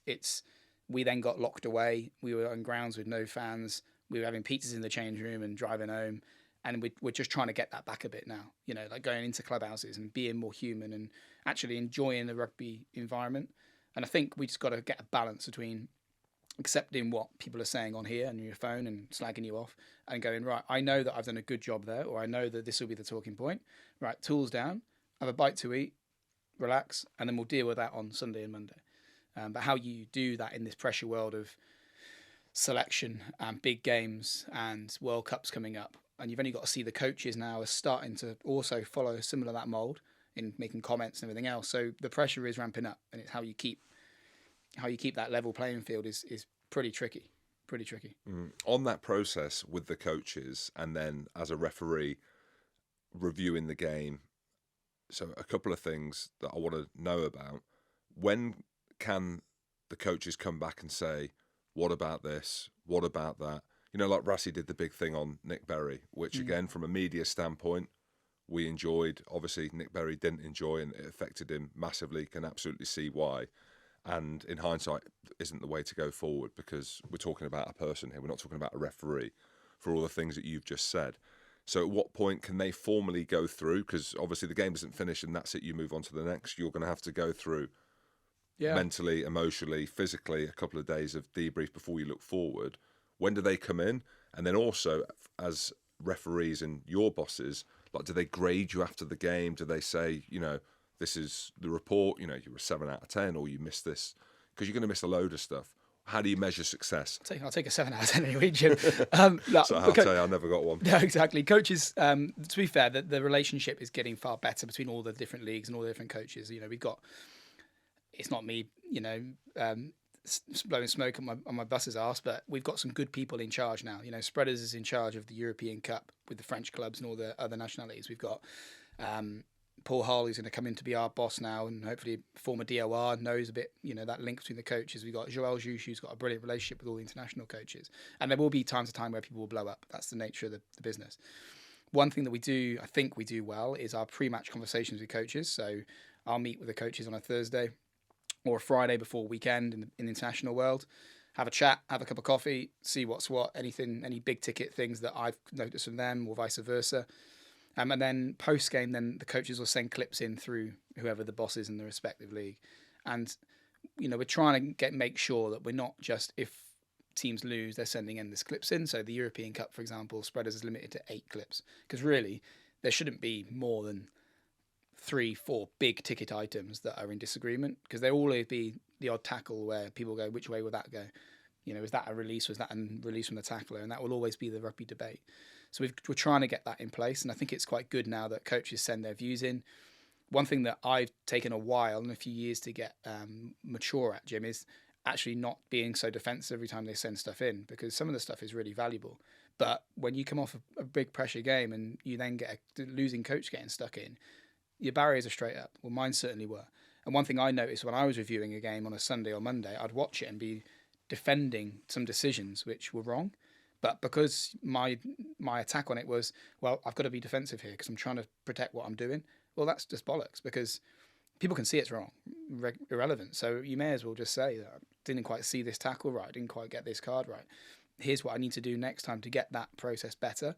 we then got locked away. We were on grounds with no fans. We were having pizzas in the change room and driving home. And we're just trying to get that back a bit now, you know, like going into clubhouses and being more human and actually enjoying the rugby environment. And I think we just got to get a balance between accepting what people are saying on here and your phone and slagging you off, and going, right, I know that I've done a good job there, or I know that this will be the talking point. Right, tools down, have a bite to eat, relax, and then we'll deal with that on Sunday and Monday. But how you do that in this pressure world of selection and big games and World Cups coming up, and you've only got to see the coaches now are starting to also follow similar that mold in making comments and everything else. So the pressure is ramping up, and it's how you keep that level playing field is pretty tricky. On that process with the coaches, and then as a referee reviewing the game, so a couple of things that I want to know about. When can the coaches come back and say, what about this? What about that? You know, like Rassie did the big thing on Nick Berry, which again, from a media standpoint, we enjoyed. Obviously, Nick Berry didn't enjoy, and it affected him massively. Can absolutely see why. And in hindsight, isn't the way to go forward, because we're talking about a person here. We're not talking about a referee, for all the things that you've just said. So at what point can they formally go through? Because obviously the game isn't finished and that's it, you move on to the next. You're going to have to go through mentally, emotionally, physically, a couple of days of debrief before you look forward. When do they come in? And then also, as referees and your bosses, like, do they grade you after the game? Do they say, you know, this is the report, you know, you were 7 out of 10, or you missed this? Because you're going to miss a load of stuff. How do you measure success? I'll take a 7 out of 10 anyway, Jim. So I'll tell you, I never got one. No, exactly. Coaches, to be fair, the relationship is getting far better between all the different leagues and all the different coaches. You know, we've got, it's not me, you know, blowing smoke on my bus's arse, but we've got some good people in charge now. You know, Spreaders is in charge of the European Cup with the French clubs and all the other nationalities. We've got Paul Hull, who's going to come in to be our boss now, and hopefully former DOR, knows a bit, you know, that link between the coaches. We've got Joël Jouche, who's got a brilliant relationship with all the international coaches. And there will be time to time where people will blow up. That's the nature of the business. One thing that we do, I think we do well, is our pre-match conversations with coaches. So I'll meet with the coaches on a Thursday or a Friday before weekend in the international world, have a chat, have a cup of coffee, see what's what, any big ticket things that I've noticed from them or vice versa. And then post-game, then the coaches will send clips in through whoever the boss is in the respective league. And, you know, we're trying to make sure that we're not just, if teams lose, they're sending in this clips in. So the European Cup, for example, Spreaders is limited to 8 clips. Because really, there shouldn't be more than 3-4 big ticket items that are in disagreement. Because there will always be the odd tackle where people go, which way will that go? You know, is that a release? Was that a release from the tackler? And that will always be the rugby debate. So we're trying to get that in place, and I think it's quite good now that coaches send their views in. One thing that I've taken a while and a few years to get mature at, Jim, is actually not being so defensive every time they send stuff in, because some of the stuff is really valuable. But when you come off a big pressure game and you then get a losing coach getting stuck in, your barriers are straight up. Well, mine certainly were. And one thing I noticed when I was reviewing a game on a Sunday or Monday, I'd watch it and be defending some decisions which were wrong. But because my attack on it was, well, I've got to be defensive here because I'm trying to protect what I'm doing. Well, that's just bollocks, because people can see it's wrong, irrelevant. So you may as well just say that I didn't quite see this tackle right, didn't quite get this card right. Here's what I need to do next time to get that process better.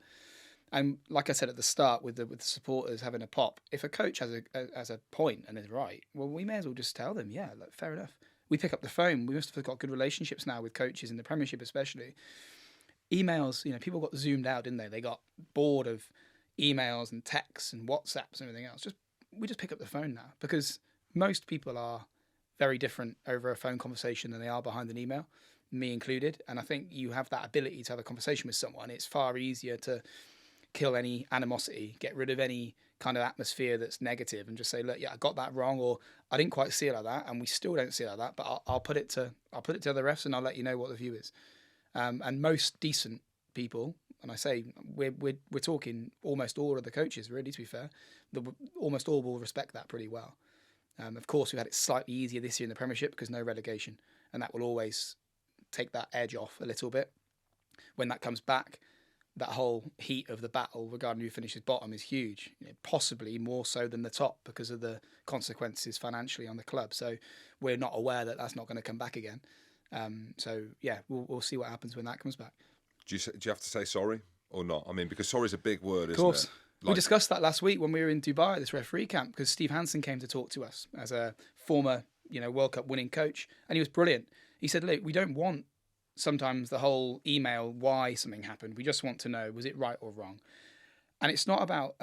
And like I said at the start, with the supporters having a pop, if a coach has a point and is right, well, we may as well just tell them, yeah, look, fair enough. We pick up the phone. We must have got good relationships now with coaches in the Premiership, especially. Emails, you know, people got zoomed out, didn't they? They got bored of emails and texts and WhatsApps and everything else. We just pick up the phone now, because most people are very different over a phone conversation than they are behind an email, me included. And I think you have that ability to have a conversation with someone. It's far easier to kill any animosity, get rid of any kind of atmosphere that's negative, and just say, look, yeah, I got that wrong, or I didn't quite see it like that, and we still don't see it like that, but I'll put it to other refs and I'll let you know what the view is. And most decent people, and I say we're talking almost all of the coaches, really, to be fair, almost all will respect that pretty well. Of course, we've had it slightly easier this year in the Premiership because no relegation, and that will always take that edge off a little bit. When that comes back, that whole heat of the battle regarding who finishes bottom is huge, you know, possibly more so than the top because of the consequences financially on the club. So we're not aware that that's not going to come back again. So yeah, we'll see what happens when that comes back. Do you have to say sorry or not? I mean, because sorry is a big word, isn't it? Of course. We discussed that last week when we were in Dubai at this referee camp, because Steve Hansen came to talk to us as a former, you know, World Cup winning coach, and he was brilliant. He said, look, we don't want sometimes the whole email why something happened. We just want to know, was it right or wrong? And it's not about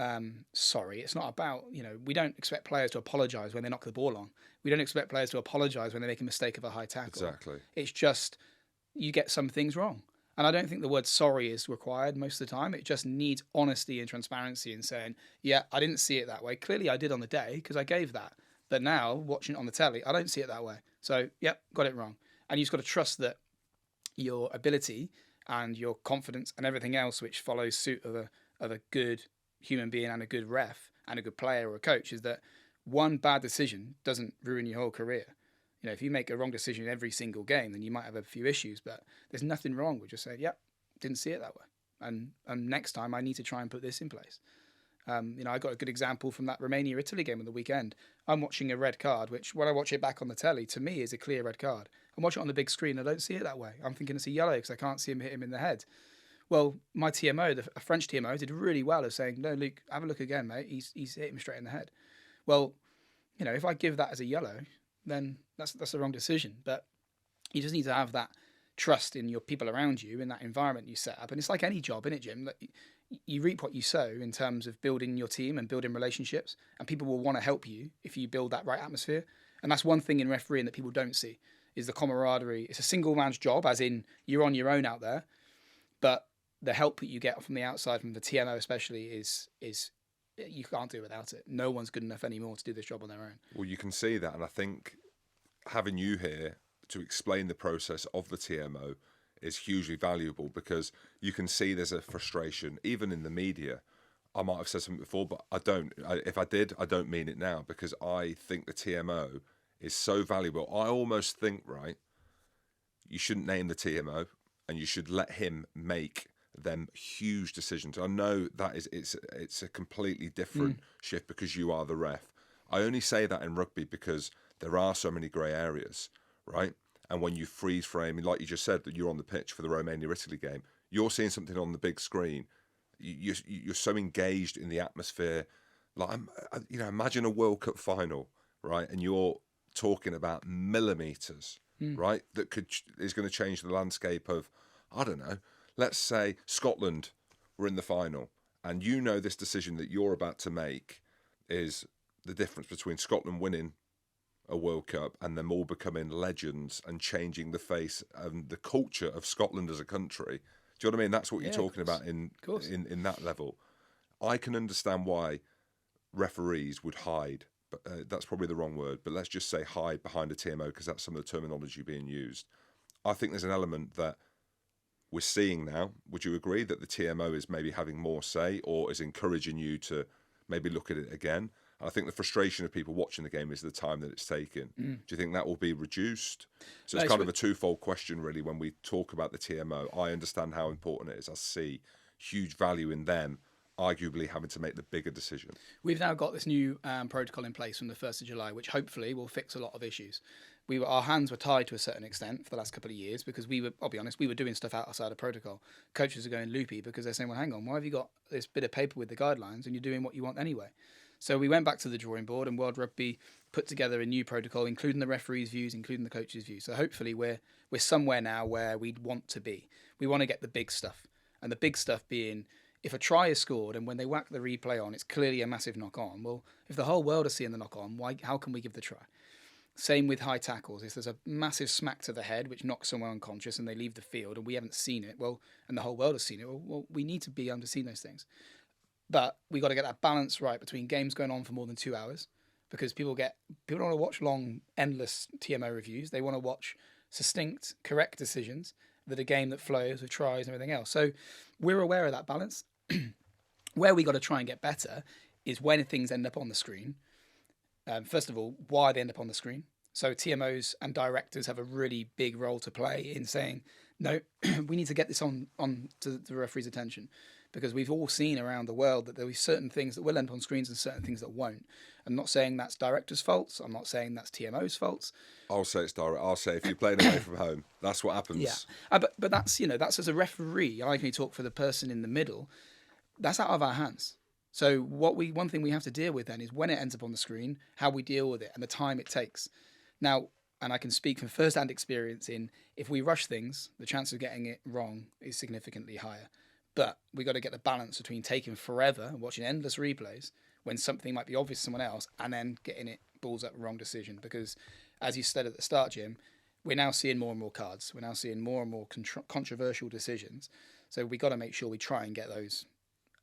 sorry. It's not about, you know, we don't expect players to apologise when they knock the ball on. We don't expect players to apologise when they make a mistake of a high tackle. Exactly. It's just you get some things wrong. And I don't think the word sorry is required most of the time. It just needs honesty and transparency and saying, yeah, I didn't see it that way. Clearly I did on the day because I gave that. But now, watching it on the telly, I don't see it that way. So, yep, got it wrong. And you've just got to trust that your ability and your confidence and everything else which follows suit of a good human being and a good ref and a good player or a coach is that one bad decision doesn't ruin your whole career. You know, if you make a wrong decision in every single game, then you might have a few issues, but there's nothing wrong with just saying, yep, didn't see it that way. And next time I need to try and put this in place. You know, I got a good example from that Romania-Italy game on the weekend. I'm watching a red card, which when I watch it back on the telly, to me is a clear red card. I watch it on the big screen, I don't see it that way. I'm thinking it's a yellow because I can't see him hit him in the head. Well, my TMO, a French TMO, did really well of saying, no, Luke, have a look again, mate. He's hit him straight in the head. Well, you know, if I give that as a yellow, then that's the wrong decision. But you just need to have that trust in your people around you, in that environment you set up. And it's like any job, innit, Jim? That you reap what you sow in terms of building your team and building relationships. And people will want to help you if you build that right atmosphere. And that's one thing in refereeing that people don't see is the camaraderie. It's a single man's job, as in you're on your own out there. But the help that you get from the outside, from the TMO especially, is you can't do without it. No one's good enough anymore to do this job on their own. Well, you can see that, and I think having you here to explain the process of the TMO is hugely valuable because you can see there's a frustration, even in the media. I might have said something before, but I don't. If I did, I don't mean it now because I think the TMO is so valuable. I almost think, right, you shouldn't name the TMO and you should let him make them huge decisions. I know that it's a completely different shift because you are the ref. I only say that in rugby because there are so many grey areas, right? And when you freeze frame, like you just said, that you're on the pitch for the Romania-Italy game, you're seeing something on the big screen. You're so engaged in the atmosphere. Like, you know, imagine a World Cup final, right? And you're talking about millimeters, right? That is going to change the landscape of, I don't know, let's say Scotland were in the final, and you know this decision that you're about to make is the difference between Scotland winning a World Cup and them all becoming legends and changing the face and the culture of Scotland as a country. Do you know what I mean? That's what you're talking about in that level. I can understand why referees would hide, but that's probably the wrong word, but let's just say hide behind a TMO because that's some of the terminology being used. I think there's an element that we're seeing now. Would you agree that the TMO is maybe having more say or is encouraging you to maybe look at it again? I think the frustration of people watching the game is the time that it's taken. Do you think that will be reduced? So it's kind of a twofold question, really, when we talk about the TMO. I understand how important it is. I see huge value in them arguably having to make the bigger decision. We've now got this new protocol in place from the 1st of July, which hopefully will fix a lot of issues. Our hands were tied to a certain extent for the last couple of years because I'll be honest, we were doing stuff outside of protocol. Coaches are going loopy because they're saying, well, hang on, why have you got this bit of paper with the guidelines and you're doing what you want anyway? So we went back to the drawing board and World Rugby put together a new protocol, including the referees' views, including the coaches' views. So hopefully we're somewhere now where we'd want to be. We want to get the big stuff. And the big stuff being, if a try is scored and when they whack the replay on, it's clearly a massive knock-on. Well, if the whole world is seeing the knock-on, how can we give the try? Same with high tackles. If there's a massive smack to the head which knocks someone unconscious and they leave the field and we haven't seen it, and the whole world has seen it, well, we need to be able to see those things. But we got to get that balance right between games going on for more than 2 hours because people don't want to watch long, endless TMO reviews. They want to watch succinct, correct decisions that a game that flows with tries and everything else. So we're aware of that balance. Where we got to try and get better is when things end up on the screen. First of all, why they end up on the screen. So TMOs and directors have a really big role to play in saying, no, we need to get this on to the referee's attention. Because we've all seen around the world that there will be certain things that will end up on screens and certain things that won't. I'm not saying that's directors' faults. I'm not saying that's TMO's faults. I'll say it's direct. I'll say if you're playing away from home, that's what happens. Yeah, but that's as a referee. I can talk for the person in the middle. That's out of our hands. So one thing we have to deal with then is when it ends up on the screen, how we deal with it and the time it takes. Now, and I can speak from first-hand experience in if we rush things, the chance of getting it wrong is significantly higher. But we got to get the balance between taking forever and watching endless replays when something might be obvious to someone else and then getting it balls up wrong decision. Because as you said at the start, Jim, we're now seeing more and more cards. We're now seeing more and more controversial decisions. So we got to make sure we try and get those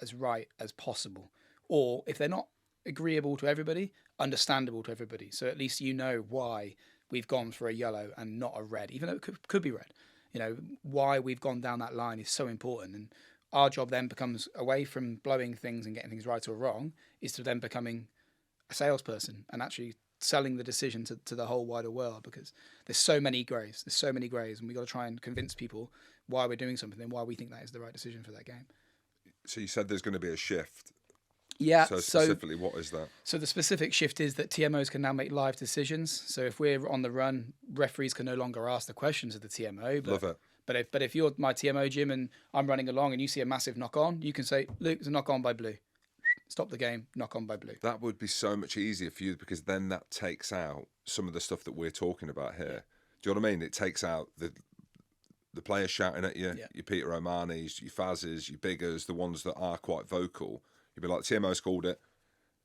as right as possible. Or if they're not agreeable to everybody, understandable to everybody. So at least you know why we've gone for a yellow and not a red, even though it could be red. You know, why we've gone down that line is so important. And our job then becomes, away from blowing things and getting things right or wrong, is to then becoming a salesperson and actually selling the decision to the whole wider world, because there's so many greys. And we've got to try and convince people why we're doing something and why we think that is the right decision for that game. So you said there's going to be a shift. Yeah. So specifically, what is that? So the specific shift is that TMOs can now make live decisions. So if we're on the run, referees can no longer ask the questions of the TMO. Love it. But if you're my TMO, Jim, and I'm running along and you see a massive knock on, you can say, Luke, there's a knock on by blue. Stop the game, knock on by blue. That would be so much easier for you, because then that takes out some of the stuff that we're talking about here. Yeah. Do you know what I mean? It takes out the players shouting at you, your Peter O'Mahony's, your Faz's, your Biggers, the ones that are quite vocal. You'd be like, TMO's called it.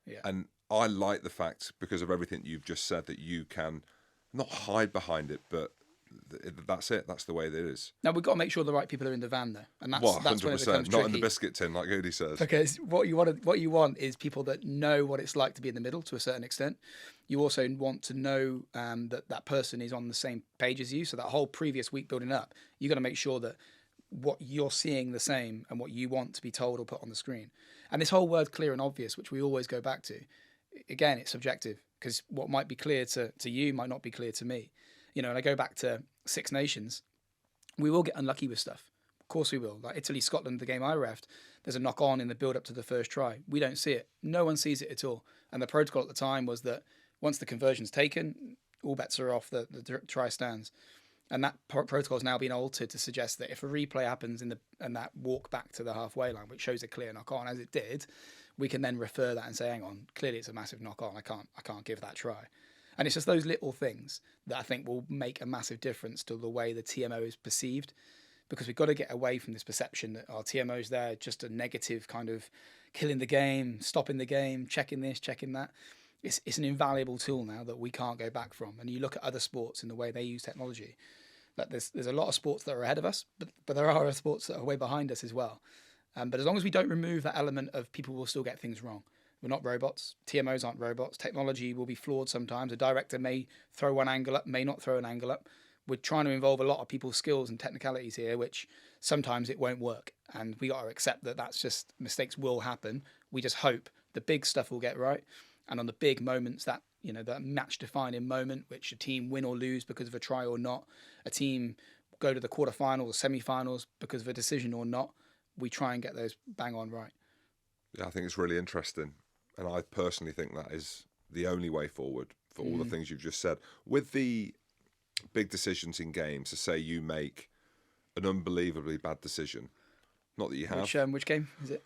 Yeah. And I like the fact, because of everything you've just said, that you can not hide behind it, but that's it. That's the way it is. Now, we've got to make sure the right people are in the van, though. And that's 100%. When it becomes not tricky. In the biscuit tin, like Goody says. Because what you want is people that know what it's like to be in the middle to a certain extent. You also want to know that person is on the same page as you. So that whole previous week building up, you've got to make sure that what you're seeing the same and what you want to be told or put on the screen. And this whole word clear and obvious, which we always go back to, again, it's subjective, because what might be clear to you might not be clear to me. You know, and I go back to Six Nations, we will get unlucky with stuff. Of course we will. Like Italy, Scotland, the game I refed, there's a knock on in the build up to the first try. We don't see it. No one sees it at all. And the protocol at the time was that once the conversion's taken, all bets are off, the try stands. And that protocol has now been altered to suggest that if a replay happens and that walk back to the halfway line, which shows a clear knock on, as it did, we can then refer that and say, hang on, clearly it's a massive knock on. I can't give that try. And it's just those little things that I think will make a massive difference to the way the TMO is perceived, because we've got to get away from this perception that our TMO's there just a negative kind of killing the game, stopping the game, checking this, checking that. It's an invaluable tool now that we can't go back from. And you look at other sports in the way they use technology. Like there's a lot of sports that are ahead of us, but there are other sports that are way behind us as well. But as long as we don't remove that element of people will still get things wrong. We're not robots. TMOs aren't robots. Technology will be flawed sometimes. A director may throw one angle up, may not throw an angle up. We're trying to involve a lot of people's skills and technicalities here, which sometimes it won't work. And we got to accept that that's just, mistakes will happen. We just hope the big stuff will get right. And on the big moments, that, you know, that match defining moment, which a team win or lose because of a try or not, a team go to the quarterfinals or semi-finals because of a decision or not, we try and get those bang on right. Yeah, I think it's really interesting. And I personally think that is the only way forward for all the things you've just said. With the big decisions in games, to say you make an unbelievably bad decision, not that you have. Which game is it?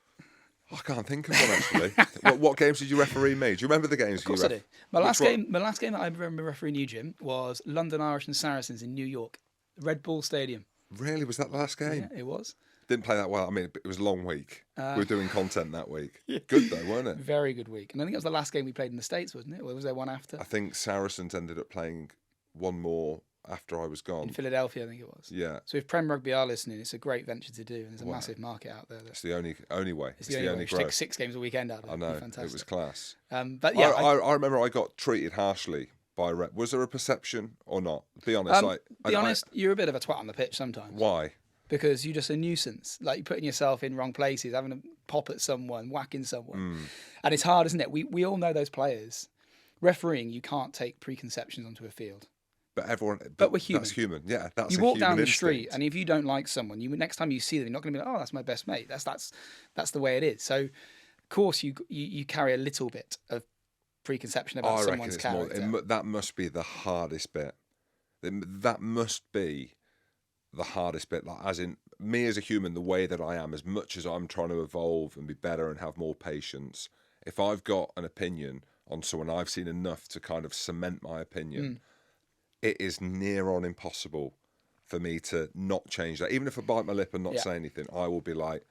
I can't think of one, actually. what games did you referee me? Do you remember the games? Of course I do. My last game that I remember refereeing you, Jim, was London Irish and Saracens in New York, Red Bull Stadium. Really? Was that the last game? Yeah, it was. Didn't play that well. I mean, it was a long week. We were doing content that week. Yeah. Good though, weren't it? Very good week. And I think it was the last game we played in the States, wasn't it? Or was there one after? I think Saracens ended up playing one more after I was gone. In Philadelphia, I think it was. Yeah. So if Prem Rugby are listening, it's a great venture to do, and there's a massive market out there. It's the only way. It's the only way. growth. Take 6 games a weekend out of it. I know. Fantastic. It was class. But yeah, I remember I got treated harshly by rep. Was there a perception or not? Be honest. You're a bit of a twat on the pitch sometimes. Why? Because you're just a nuisance. Like, you're putting yourself in wrong places, having a pop at someone, whacking someone. And it's hard, isn't it? We all know those players. Refereeing, you can't take preconceptions onto a field. But we're human. That's human. Yeah, that's you a walk human down the instinct. street, and if you don't like someone, next time you see them, you're not going to be like, oh, that's my best mate. That's the way it is. So, of course, you carry a little bit of preconception about someone's character. That must be the hardest bit. That must be the hardest bit. Like, as in me as a human, the way that I am, as much as I'm trying to evolve and be better and have more patience, if I've got an opinion on someone, I've seen enough to kind of cement my opinion. It is near on impossible for me to not change that. Even if I bite my lip and not say anything, I will be like,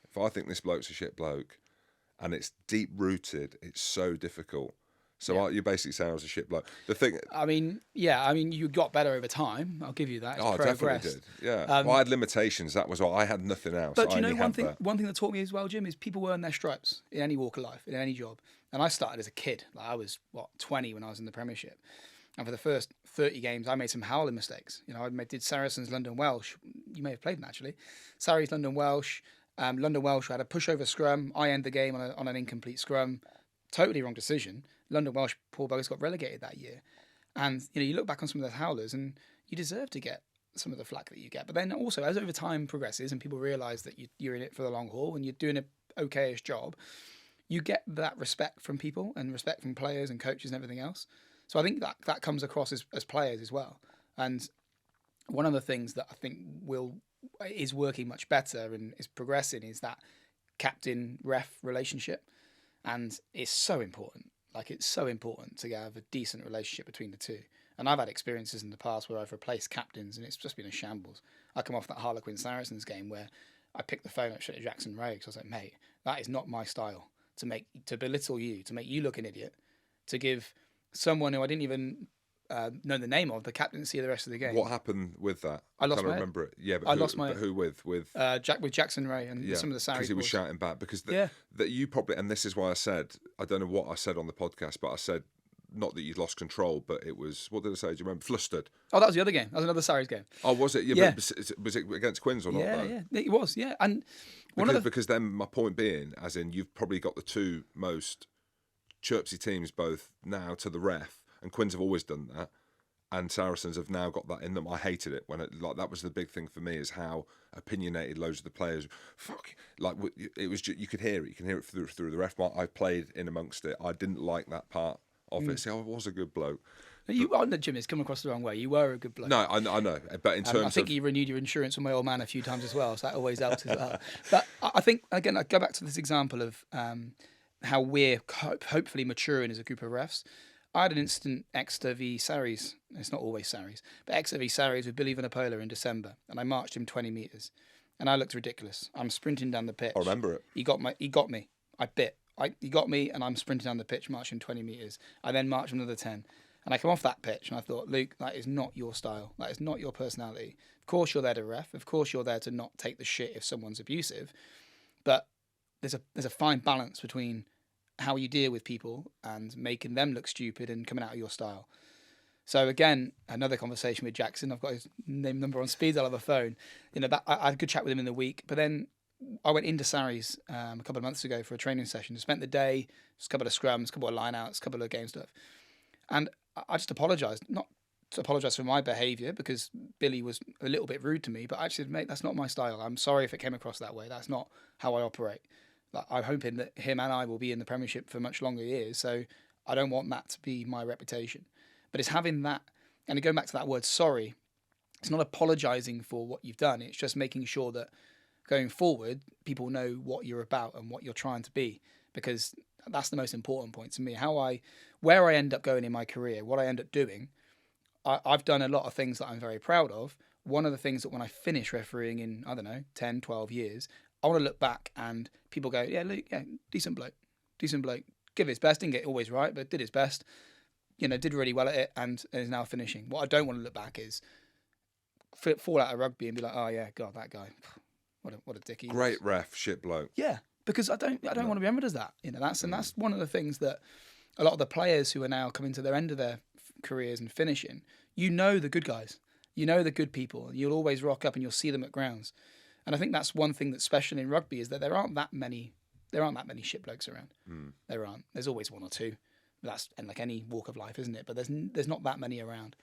if I think this bloke's a shit bloke and it's deep rooted, it's so difficult. So you're basically saying I was a shit bloke. The thing, I mean, you got better over time. I'll give you that. It's I definitely did. Yeah, well, I had limitations. That was all. I had nothing else. But do you I know only one had thing? that. One thing that taught me as well, Jim, is people earn their stripes in any walk of life, in any job. And I started as a kid. Like I was 20 when I was in the Premiership, and for the first 30 games, I made some howling mistakes. You know, did Saracens, London Welsh. You may have played them actually. Sarries, London Welsh. London Welsh. I had a pushover scrum. I end the game on an incomplete scrum. Totally wrong decision. London Welsh, poor buggers, got relegated that year. And you look back on some of those howlers, and you deserve to get some of the flack that you get. But then also, as over time progresses and people realise that you're in it for the long haul and you're doing an okayish job, you get that respect from people and respect from players and coaches and everything else. So I think that comes across as players as well. And one of the things that I think is working much better and is progressing is that captain-ref relationship. And it's so important. Like, it's so important to have a decent relationship between the two. And I've had experiences in the past where I've replaced captains and it's just been a shambles. I come off that Harlequin Saracens game where I picked the phone up to Jackson Ray because I was like, mate, that is not my style to belittle you, to make you look an idiot, to give someone who I didn't even know the name of the captaincy of the rest of the game. What happened with that? I lost can't my remember it. Yeah, but I lost my but who with with Jackson Ray and some of the Sarries because he was boys. shouting back because Yeah. that you probably, and this is why I said, I don't know what I said on the podcast, but I said not that you'd lost control, but it was, what did I say? Do you remember? Flustered. Oh, that was the other game. That was another Sarries game. Oh, was it? Yeah. But was it against Quins or not? Yeah, though? yeah, it was. Yeah, and because then my point being, as in you've probably got the two most chirpsy teams both now to the ref, and Quins have always done that, and Saracens have now got that in them. I hated it when that was the big thing for me, is how opinionated loads of the players. It was you could hear it. You can hear it through the ref. I played in amongst it. I didn't like that part of it. See, I was a good bloke. Jim, it's come across the wrong way. You were a good bloke. No, I know. But in terms I think you renewed your insurance with my old man a few times as well, so that always helps as well. But I think, again, I go back to this example of how we're hopefully maturing as a group of refs. I had an incident Exeter v Sarries. It's not always Sarries, but Exeter v Sarries with Billy Vanapola in December, and I marched him 20 metres, and I looked ridiculous. I'm sprinting down the pitch. I remember it. He got me. I bit. He got me, and I'm sprinting down the pitch, marching 20 metres. I then marched another 10. And I come off that pitch and I thought, Luke, that is not your style. That is not your personality. Of course you're there to ref. Of course you're there to not take the shit if someone's abusive. But there's a fine balance between how you deal with people and making them look stupid and coming out of your style. So again, another conversation with Jackson. I've got his name number on speed dial of a phone. I had a good chat with him in the week. But then I went into Sarries a couple of months ago for a training session. Spent the day, just a couple of scrums, a couple of line-outs, a couple of game stuff. And I just apologised, not to apologise for my behaviour because Billy was a little bit rude to me, but I actually, mate, that's not my style. I'm sorry if it came across that way. That's not how I operate. I'm hoping that him and I will be in the Premiership for much longer years, so I don't want that to be my reputation. But it's having that, and going back to that word sorry, it's not apologising for what you've done. It's just making sure that going forward, people know what you're about and what you're trying to be, because that's the most important point to me. Where I end up going in my career, what I end up doing, I've done a lot of things that I'm very proud of. One of the things that when I finish refereeing in, 10, 12 years, I want to look back and people go, yeah, Luke, yeah, decent bloke, give his best, didn't get it always right, but did his best, did really well at it and is now finishing. What I don't want to look back is fall out of rugby and be like, oh yeah, God, that guy, what a dick he was. Great ref, shit bloke. Yeah. Because I don't want to be remembered as that. That's one of the things that a lot of the players who are now coming to their end of their careers and finishing, the good guys, the good people, and you'll always rock up and you'll see them at grounds. And I think that's one thing that's special in rugby is that there aren't that many shit blokes around. There aren't. There's always one or two. That's and like any walk of life, isn't it? But there's not that many around.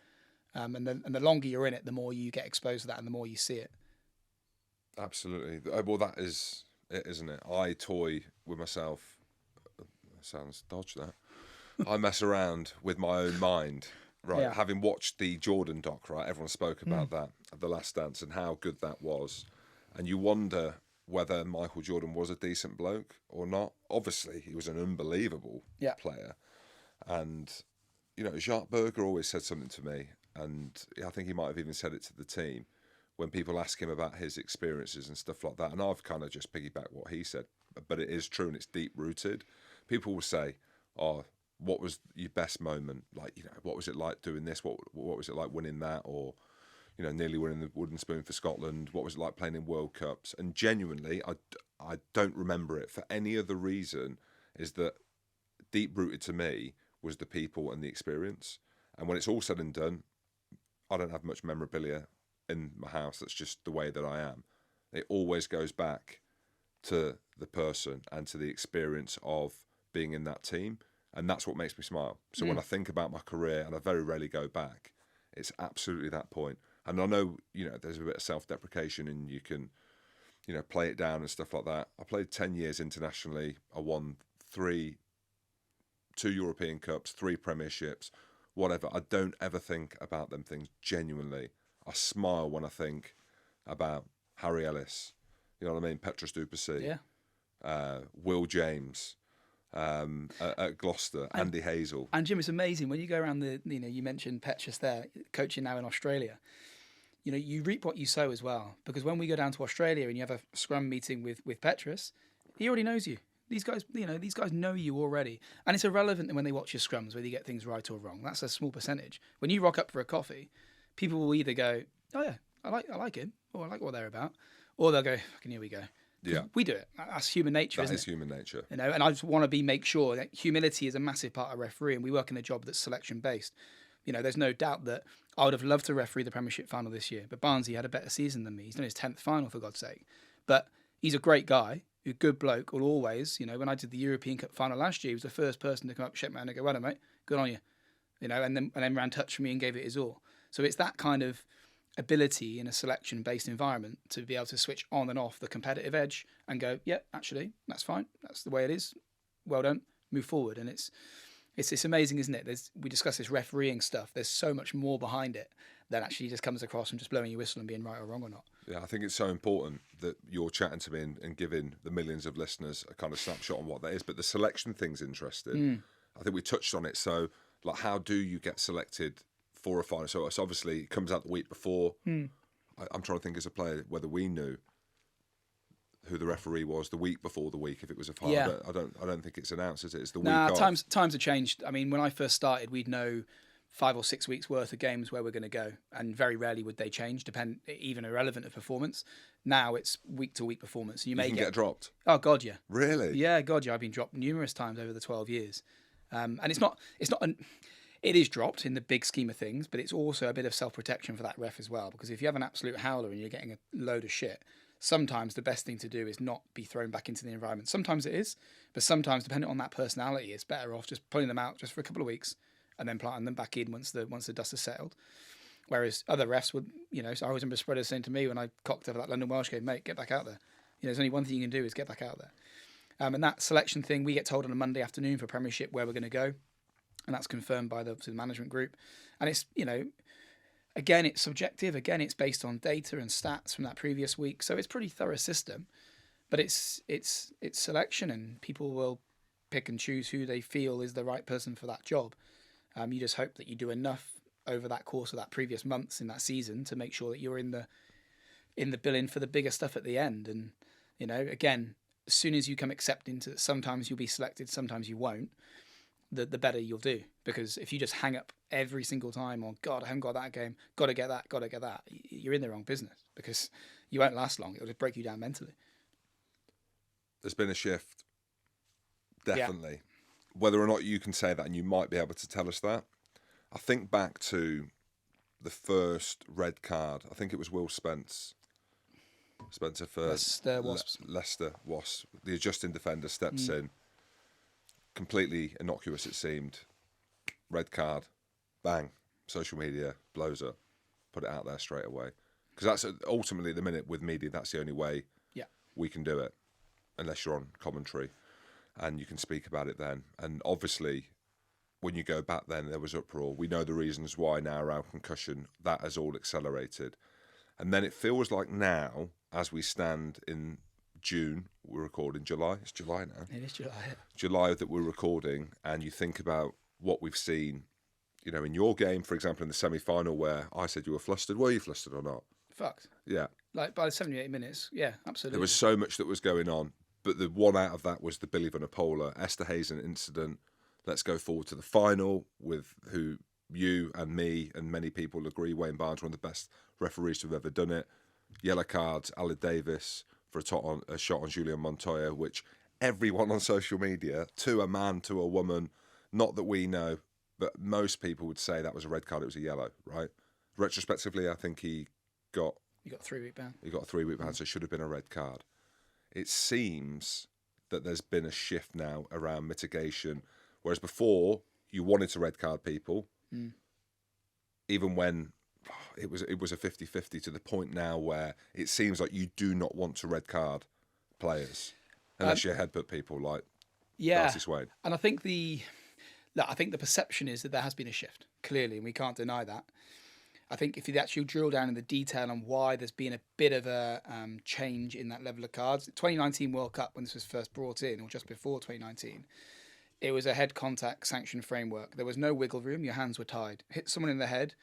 And the longer you're in it, the more you get exposed to that and the more you see it. Absolutely. Well, that is it, isn't it? I toy with myself. Sounds dodge that. I mess around with my own mind, right? Yeah. Having watched the Jordan doc, right? Everyone spoke about that, The Last Dance, and how good that was. And you wonder whether Michael Jordan was a decent bloke or not. Obviously, he was an unbelievable player. And, Jacques Berger always said something to me, and I think he might have even said it to the team, when people ask him about his experiences and stuff like that. And I've kind of just piggybacked what he said, but it is true and it's deep-rooted. People will say, oh, what was your best moment? Like, what was it like doing this? What was it like winning that? Or, nearly winning the wooden spoon for Scotland? What was it like playing in World Cups? And genuinely, I don't remember it for any other reason, is that deep rooted to me was the people and the experience. And when it's all said and done, I don't have much memorabilia in my house. That's just the way that I am. It always goes back to the person and to the experience of being in that team. And that's what makes me smile. So when I think about my career, and I very rarely go back, it's absolutely that point. And I know, there's a bit of self-deprecation and you can, play it down and stuff like that. I played 10 years internationally. I won 2 European Cups, 3 Premierships, whatever. I don't ever think about them things genuinely. I smile when I think about Harry Ellis, you know what I mean? Petrus Duplessis, Will James, at Gloucester, Andy Hazel. And Jim, it's amazing when you go around you mentioned Petrus there, coaching now in Australia. You reap what you sow as well. Because when we go down to Australia and you have a scrum meeting with Petrus, he already knows you. These guys know you already. And it's irrelevant when they watch your scrums whether you get things right or wrong. That's a small percentage. When you rock up for a coffee, people will either go, oh yeah, I like him, or I like what they're about, or they'll go, fucking here we go. Yeah, we do it. That's human nature, isn't it? That is human nature. And I just want to make sure that humility is a massive part of referee, and we work in a job that's selection based. There's no doubt that I would have loved to referee the Premiership final this year, but Barnsley had a better season than me. He's done his 10th final, for God's sake. But he's a great guy, a good bloke, will always, when I did the European Cup final last year, he was the first person to come up, shake my hand and go, well done, mate, good on you. And then ran touch for me and gave it his all. So it's that kind of ability in a selection-based environment to be able to switch on and off the competitive edge and go, yeah, actually, that's fine. That's the way it is. Well done. Move forward. And it's amazing, isn't it? We discuss this refereeing stuff. There's so much more behind it than actually just comes across from just blowing your whistle and being right or wrong or not. Yeah, I think it's so important that you're chatting to me and giving the millions of listeners a kind of snapshot on what that is. But the selection thing's interesting. I think we touched on it. So, like, how do you get selected for a final? So it's obviously it comes out the week before. I'm trying to think as a player whether we knew who the referee was the week before the week if it was a final. Yeah. I don't think it's announced, is it? It's the week off. Times have changed. I mean, when I first started, we'd know 5 or 6 weeks worth of games where we're going to go, and very rarely would they change, even irrelevant of performance. Now it's week to week performance. You can get dropped. Oh God, yeah. Really? Yeah, God, yeah. I've been dropped numerous times over the 12 years, and it is dropped in the big scheme of things, but it's also a bit of self-protection for that ref as well. Because if you have an absolute howler and you're getting a load of shit, sometimes the best thing to do is not be thrown back into the environment. Sometimes it is, but sometimes, depending on that personality, it's better off just pulling them out just for a couple of weeks and then planting them back in once the dust has settled. Whereas other refs would, so I always remember spreaders saying to me when I cocked over that London Welsh game, mate, get back out there. There's only one thing you can do is get back out there. And that selection thing, we get told on a Monday afternoon for Premiership where we're going to go. And that's confirmed by the management group. And it's, again, it's subjective. Again, it's based on data and stats from that previous week. So it's a pretty thorough system. But it's selection, and people will pick and choose who they feel is the right person for that job. You just hope that you do enough over that course of that previous months in that season to make sure that you're in the billing for the bigger stuff at the end. And, again, as soon as you come accepting to sometimes you'll be selected, sometimes you won't, the better you'll do. Because if you just hang up every single time on, God, I haven't got that game, got to get that, you're in the wrong business, because you won't last long. It'll just break you down mentally. There's been a shift, definitely. Yeah. Whether or not you can say that, and you might be able to tell us that. I think back to the first red card. I think it was Will Spencer for Leicester Wasps. The adjusting defender steps in. Completely innocuous, it seemed. Red card, bang, social media blows up. Put it out there straight away. Because that's ultimately, at the minute with media, that's the only way we can do it. Unless you're on commentary and you can speak about it then. And obviously, when you go back then, there was uproar. We know the reasons why now around concussion. That has all accelerated. And then it feels like now, as we stand in June, we're recording July. It's July now. It is July. July that we're recording, and you think about what we've seen, in your game, for example, in the semi-final where I said you were flustered. Were you flustered or not? Fucked. Yeah. Like by the 78 minutes, yeah, absolutely. There was so much that was going on, but the one out of that was the Billy Vanapola, Esther Hazen incident, let's go forward to the final with who you and me and many people agree Wayne Barnes, one of the best referees to have ever done it. Yellow cards, Aled Davis for a shot on Julian Montoya, which everyone on social media, to a man, to a woman, not that we know, but most people would say that was a red card, it was a yellow, right? Retrospectively, I think he got a 3-week ban. He got a 3-week ban, so it should have been a red card. It seems that there's been a shift now around mitigation, whereas before you wanted to red card people, even when it was a 50-50, to the point now where it seems like you do not want to red card players unless you headbutt people like Darcy Swain. And I think the perception is that there has been a shift, clearly, and we can't deny that. I think if you actually drill down in the detail on why there's been a bit of a change in that level of cards, 2019 World Cup, when this was first brought in, or just before 2019, it was a head contact sanction framework. There was no wiggle room. Your hands were tied. Hit someone in the head,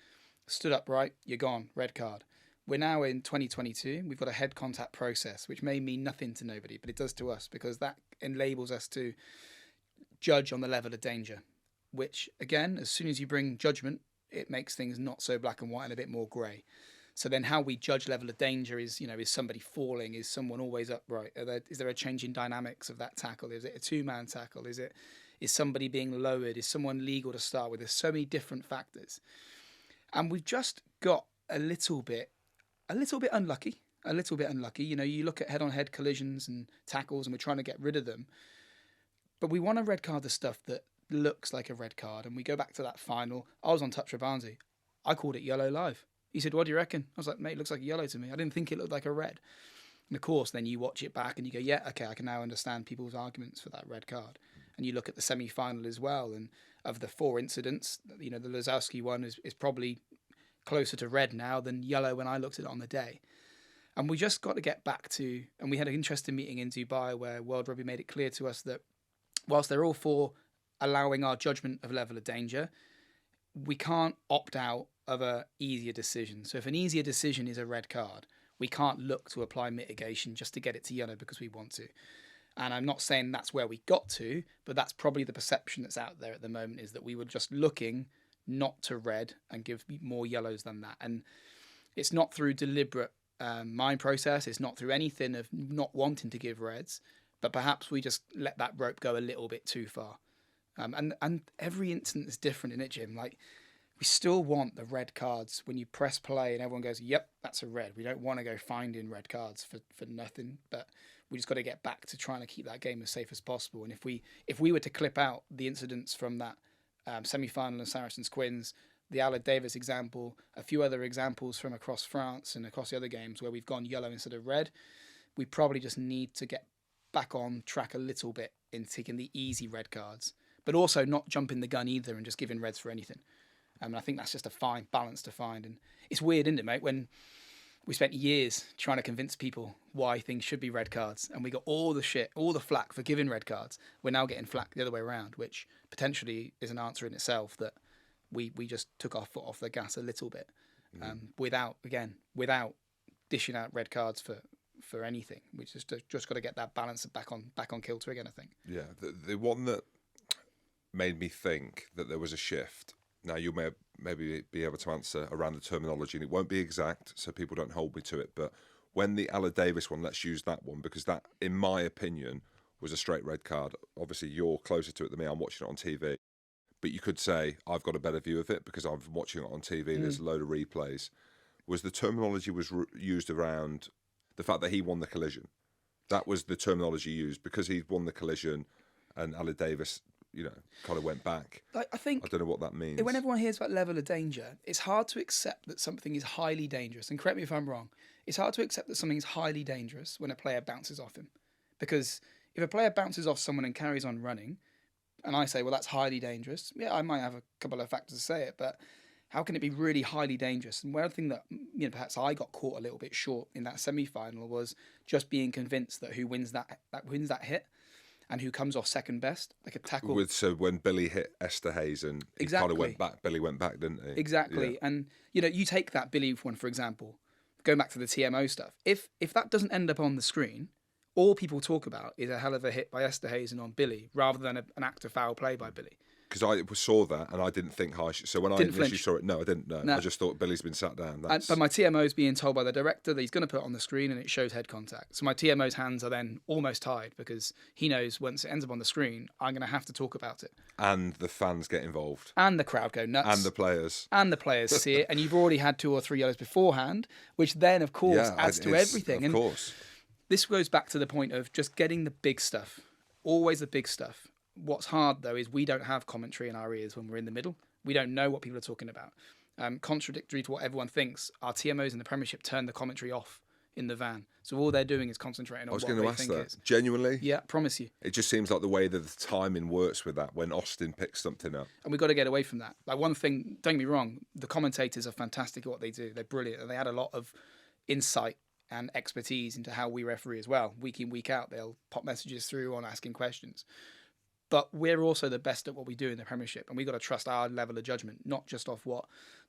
stood upright, you're gone, red card. We're now in 2022. We've got a head contact process, which may mean nothing to nobody, but it does to us, because that enables us to judge on the level of danger, which, again, as soon as you bring judgment, it makes things not so black and white and a bit more grey. So then how we judge level of danger is, is somebody falling? Is someone always upright? Is there a change in dynamics of that tackle? Is it a two-man tackle? Is somebody being lowered? Is someone legal to start with? There's so many different factors. And we've just got a little bit unlucky. You look at head-on-head collisions and tackles, and we're trying to get rid of them. But we want to red card the stuff that looks like a red card. And we go back to that final. I was on touch with Barnsley. I called it yellow live. He said, "What do you reckon?" I was like, "Mate, it looks like a yellow to me. I didn't think it looked like a red." And of course, then you watch it back and you go, "Yeah, okay, I can now understand people's arguments for that red card." And you look at the semi-final as well. And of the 4 incidents, the Lazowski one is probably closer to red now than yellow when I looked at it on the day. And we just got to get back to, and we had an interesting meeting in Dubai where World Rugby made it clear to us that whilst they're all for allowing our judgment of level of danger, we can't opt out of a easier decision. So if an easier decision is a red card, we can't look to apply mitigation just to get it to yellow because we want to. And I'm not saying that's where we got to, but that's probably the perception that's out there at the moment, is that we were just looking not to red and give more yellows than that. And it's not through deliberate mind process. It's not through anything of not wanting to give reds, but perhaps we just let that rope go a little bit too far. And every incident is different in it, Jim. Like, we still want the red cards when you press play and everyone goes, "Yep, that's a red." We don't want to go finding red cards for nothing, but we just got to get back to trying to keep that game as safe as possible. And if we were to clip out the incidents from that semi-final in Saracens Quins, the Aled Davis example, a few other examples from across France and across the other games where we've gone yellow instead of red, we probably just need to get back on track a little bit in taking the easy red cards, but also not jumping the gun either and just giving reds for anything. And I think that's just a fine balance to find. And it's weird, isn't it, mate, when we spent years trying to convince people why things should be red cards, and we got all the flack for giving red cards. We're now getting flack the other way around, which potentially is an answer in itself, that we just took our foot off the gas a little bit, without dishing out red cards for anything. We just got to get that balance back on kilter again, I think. Yeah, the one that made me think that there was a shift. Now, you may maybe be able to answer around the terminology, and it won't be exact, so people don't hold me to it. But when the Aled Davis one, let's use that one, because that, in my opinion, was a straight red card. Obviously, you're closer to it than me. I'm watching it on TV. But you could say, I've got a better view of it because I'm watching it on TV. There's a load of replays. Was the terminology used around the fact that he won the collision? That was the terminology used because he won the collision, and Aled Davis, kind of went back. I don't know what that means. When everyone hears about level of danger, it's hard to accept that something is highly dangerous. And correct me if I'm wrong. It's hard to accept that something is highly dangerous when a player bounces off him. Because if a player bounces off someone and carries on running, and I say, well, that's highly dangerous, yeah, I might have a couple of factors to say it, but how can it be really highly dangerous? And one thing that perhaps I got caught a little bit short in that semi-final was just being convinced that who wins that hit and who comes off second best, like a tackle. So when Billy hit Esterhazy, he kind of went back. Billy went back, didn't he? Exactly. Yeah. And you take that Billy one, for example, going back to the TMO stuff. If that doesn't end up on the screen, all people talk about is a hell of a hit by Esterhazy on Billy, rather than an act of foul play by Billy. because I saw that and I didn't think harsh. So when I Didn't initially flinch. saw it, no, I didn't know. No. I just thought Billy's been sat down. But my TMO is being told by the director that he's going to put it on the screen and it shows head contact. So my TMO's hands are then almost tied because he knows once it ends up on the screen, I'm going to have to talk about it. And the fans get involved. And the crowd go nuts. And the players. And the players see it. And you've already had 2 or 3 yellows beforehand, which then, of course, adds to everything. Of course. This goes back to the point of just getting the big stuff. Always the big stuff. What's hard, though, is we don't have commentary in our ears when we're in the middle. We don't know what people are talking about. Contradictory to what everyone thinks, our TMOs in the Premiership turn the commentary off in the van. So all they're doing is concentrating on what they think is. I was going to ask that. Genuinely? Yeah, promise you. It just seems like the way that the timing works with that when Austin picks something up. And we've got to get away from that. Like, one thing, don't get me wrong, the commentators are fantastic at what they do. They're brilliant. And they add a lot of insight and expertise into how we referee as well. Week in, week out, they'll pop messages through on asking questions. But we're also the best at what we do in the Premiership, and we've got to trust our level of judgment, not just off what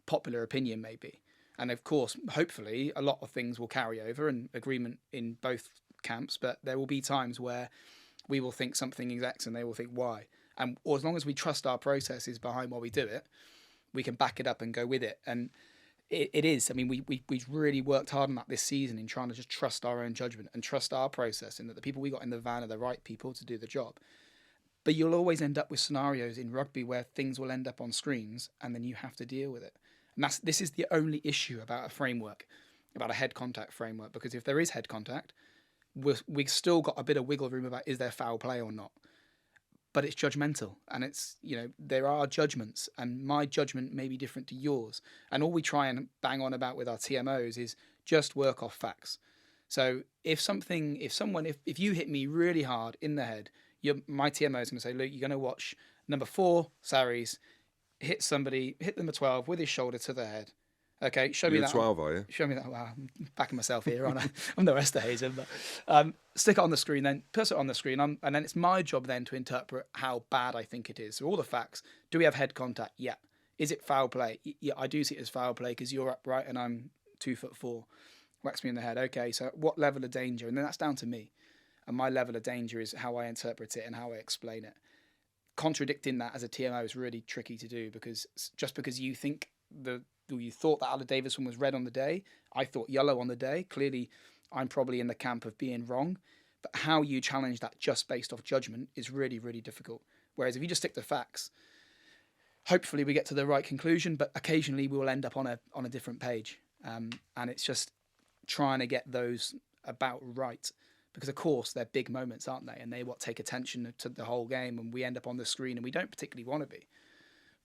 popular opinion may be. And of course, hopefully, a lot of things will carry over and agreement in both camps, but there will be times where we will think something is X and they will think Y. And or as long as we trust our processes behind why we do it, we can back it up and go with it. And it is. I mean, we've really worked hard on that this season in trying to just trust our own judgment and trust our process and that the people we got in the van are the right people to do the job. But you'll always end up with scenarios in rugby where things will end up on screens and then you have to deal with it. And this is the only issue about a framework, about a head contact framework, because if there is head contact, we've still got a bit of wiggle room about is there foul play or not. But it's judgmental, and it's, there are judgments, and my judgment may be different to yours. And all we try and bang on about with our TMOs is just work off facts. So if you hit me really hard in the head, my TMO is going to say, Luke, you're going to watch number 4, Saris, hit them a 12 with his shoulder to the head. Okay, show me that. 12, are you? Show me that. Wow, I'm backing myself here, aren't I? I'm no Esterhazy, but stick it on the screen, then put it on the screen, and then it's my job then to interpret how bad I think it is. So all the facts. Do we have head contact? Yeah. Is it foul play? Yeah, I do see it as foul play because you're upright and I'm 2'4". Whacks me in the head. Okay, so what level of danger? And then that's down to me. And my level of danger is how I interpret it and how I explain it. Contradicting that as a TMO is really tricky to do because just because you think you thought that Aled Davison was red on the day, I thought yellow on the day. Clearly, I'm probably in the camp of being wrong. But how you challenge that just based off judgment is really, really difficult. Whereas if you just stick to facts, hopefully we get to the right conclusion, but occasionally we will end up on a different page. And it's just trying to get those about right. Because, of course, they're big moments, aren't they? And they take attention to the whole game, and we end up on the screen, and we don't particularly want to be.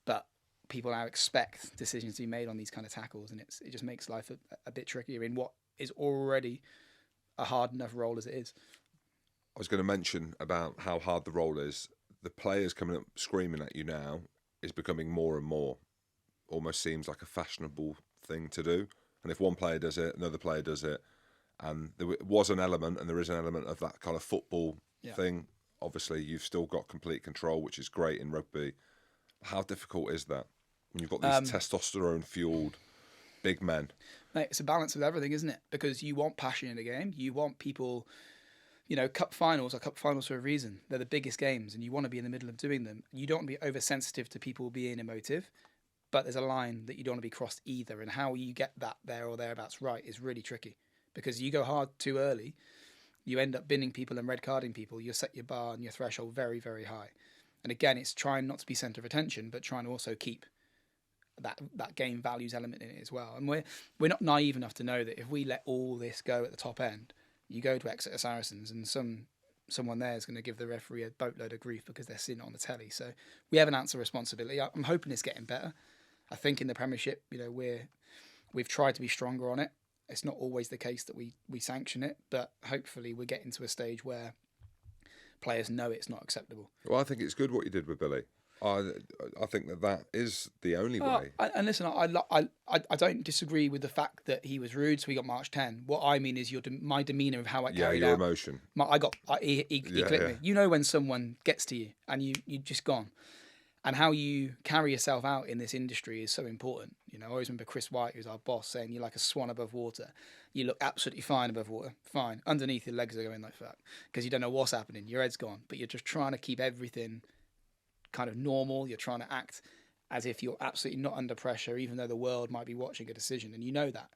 But people now expect decisions to be made on these kind of tackles, and it just makes life a bit trickier in what is already a hard enough role as it is. I was going to mention about how hard the role is. The players coming up screaming at you now is becoming more and more. Almost seems like a fashionable thing to do. And if one player does it, another player does it. And there was an element, and there is an element of that kind of football thing. Obviously, you've still got complete control, which is great in rugby. How difficult is that when you've got these testosterone-fueled big men? Mate, it's a balance of everything, isn't it? Because you want passion in the game. You want people, cup finals are cup finals for a reason. They're the biggest games, and you want to be in the middle of doing them. You don't want to be oversensitive to people being emotive, but there's a line that you don't want to be crossed either. And how you get that there or thereabouts right is really tricky. Because you go hard too early, you end up binning people and red carding people. You set your bar and your threshold very, very high. And again, it's trying not to be centre of attention, but trying to also keep that game values element in it as well. And we're not naive enough to know that if we let all this go at the top end, you go to Exeter Saracens and someone there is going to give the referee a boatload of grief because they're seeing it on the telly. So we have an ounce of responsibility. I'm hoping it's getting better. I think in the Premiership, we've tried to be stronger on it. It's not always the case that we sanction it, but hopefully we're getting to a stage where players know it's not acceptable. Well, I think it's good what you did with Billy. I think that is the only way. And listen, I don't disagree with the fact that he was rude, so he got marked 10. What I mean is my demeanour of how I carried out. Yeah, your emotion. He clipped me. You know when someone gets to you and you just gone. And how you carry yourself out in this industry is so important. I always remember Chris White, who's our boss, saying you're like a swan above water. You look absolutely fine above water. Fine. Underneath, your legs are going like that because you don't know what's happening. Your head's gone. But you're just trying to keep everything kind of normal. You're trying to act as if you're absolutely not under pressure, even though the world might be watching a decision, and you know that.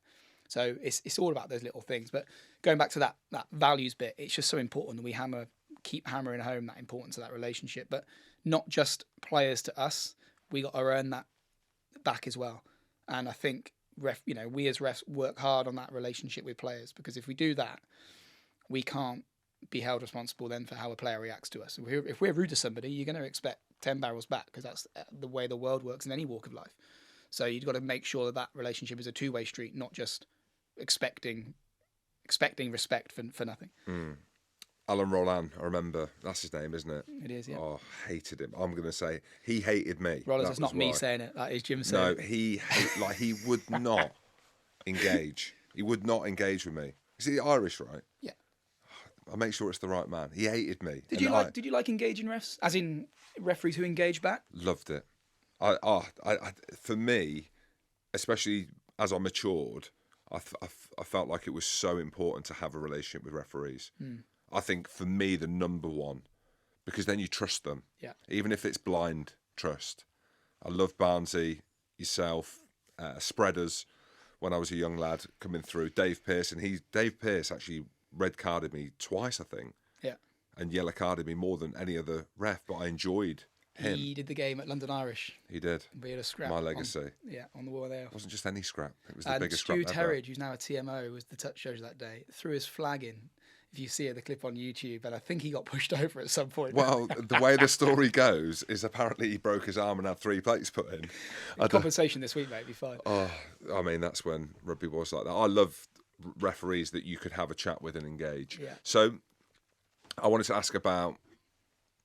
So it's all about those little things. But going back to that values bit, it's just so important that we keep hammering home that importance of that relationship. But not just players to us, we got to earn that back as well. And I think we as refs work hard on that relationship with players, because if we do that, we can't be held responsible then for how a player reacts to us. If we're rude to somebody, you're going to expect 10 barrels back, because that's the way the world works in any walk of life. So you've got to make sure that relationship is a two-way street, not just expecting respect for nothing. Alan Roland, I remember, that's his name, isn't it? It is, yeah. Oh, hated him. I'm going to say he hated me. Rollins, it's not me saying it. That is Jim saying it. No, he would not engage. He would not engage with me. Is he Irish, right? Yeah. I make sure it's the right man. He hated me. Did you like engaging refs? As in referees who engage back? Loved it. For me, especially as I matured, I felt like it was so important to have a relationship with referees. I think for me, the number one, because then you trust them. Yeah. Even if it's blind trust. I love Barnesy, yourself, Spreaders, when I was a young lad coming through. Dave Pearce, Dave Pearce actually red carded me twice, I think. Yeah. And yellow carded me more than any other ref, but I enjoyed him. He did the game at London Irish. He did. We had a scrap. My legacy. On the wall there. It wasn't just any scrap. It was the biggest scrap Stu ever. Terridge, who's now a TMO, was the touch judge that day, threw his flag in. If you see the clip on YouTube, and I think he got pushed over at some point. Well, the way the story goes is apparently he broke his arm and had 3 plates put in. Compensation this week, mate, be fine. Oh, I mean, that's when rugby was like that. I love referees that you could have a chat with and engage. Yeah. So I wanted to ask about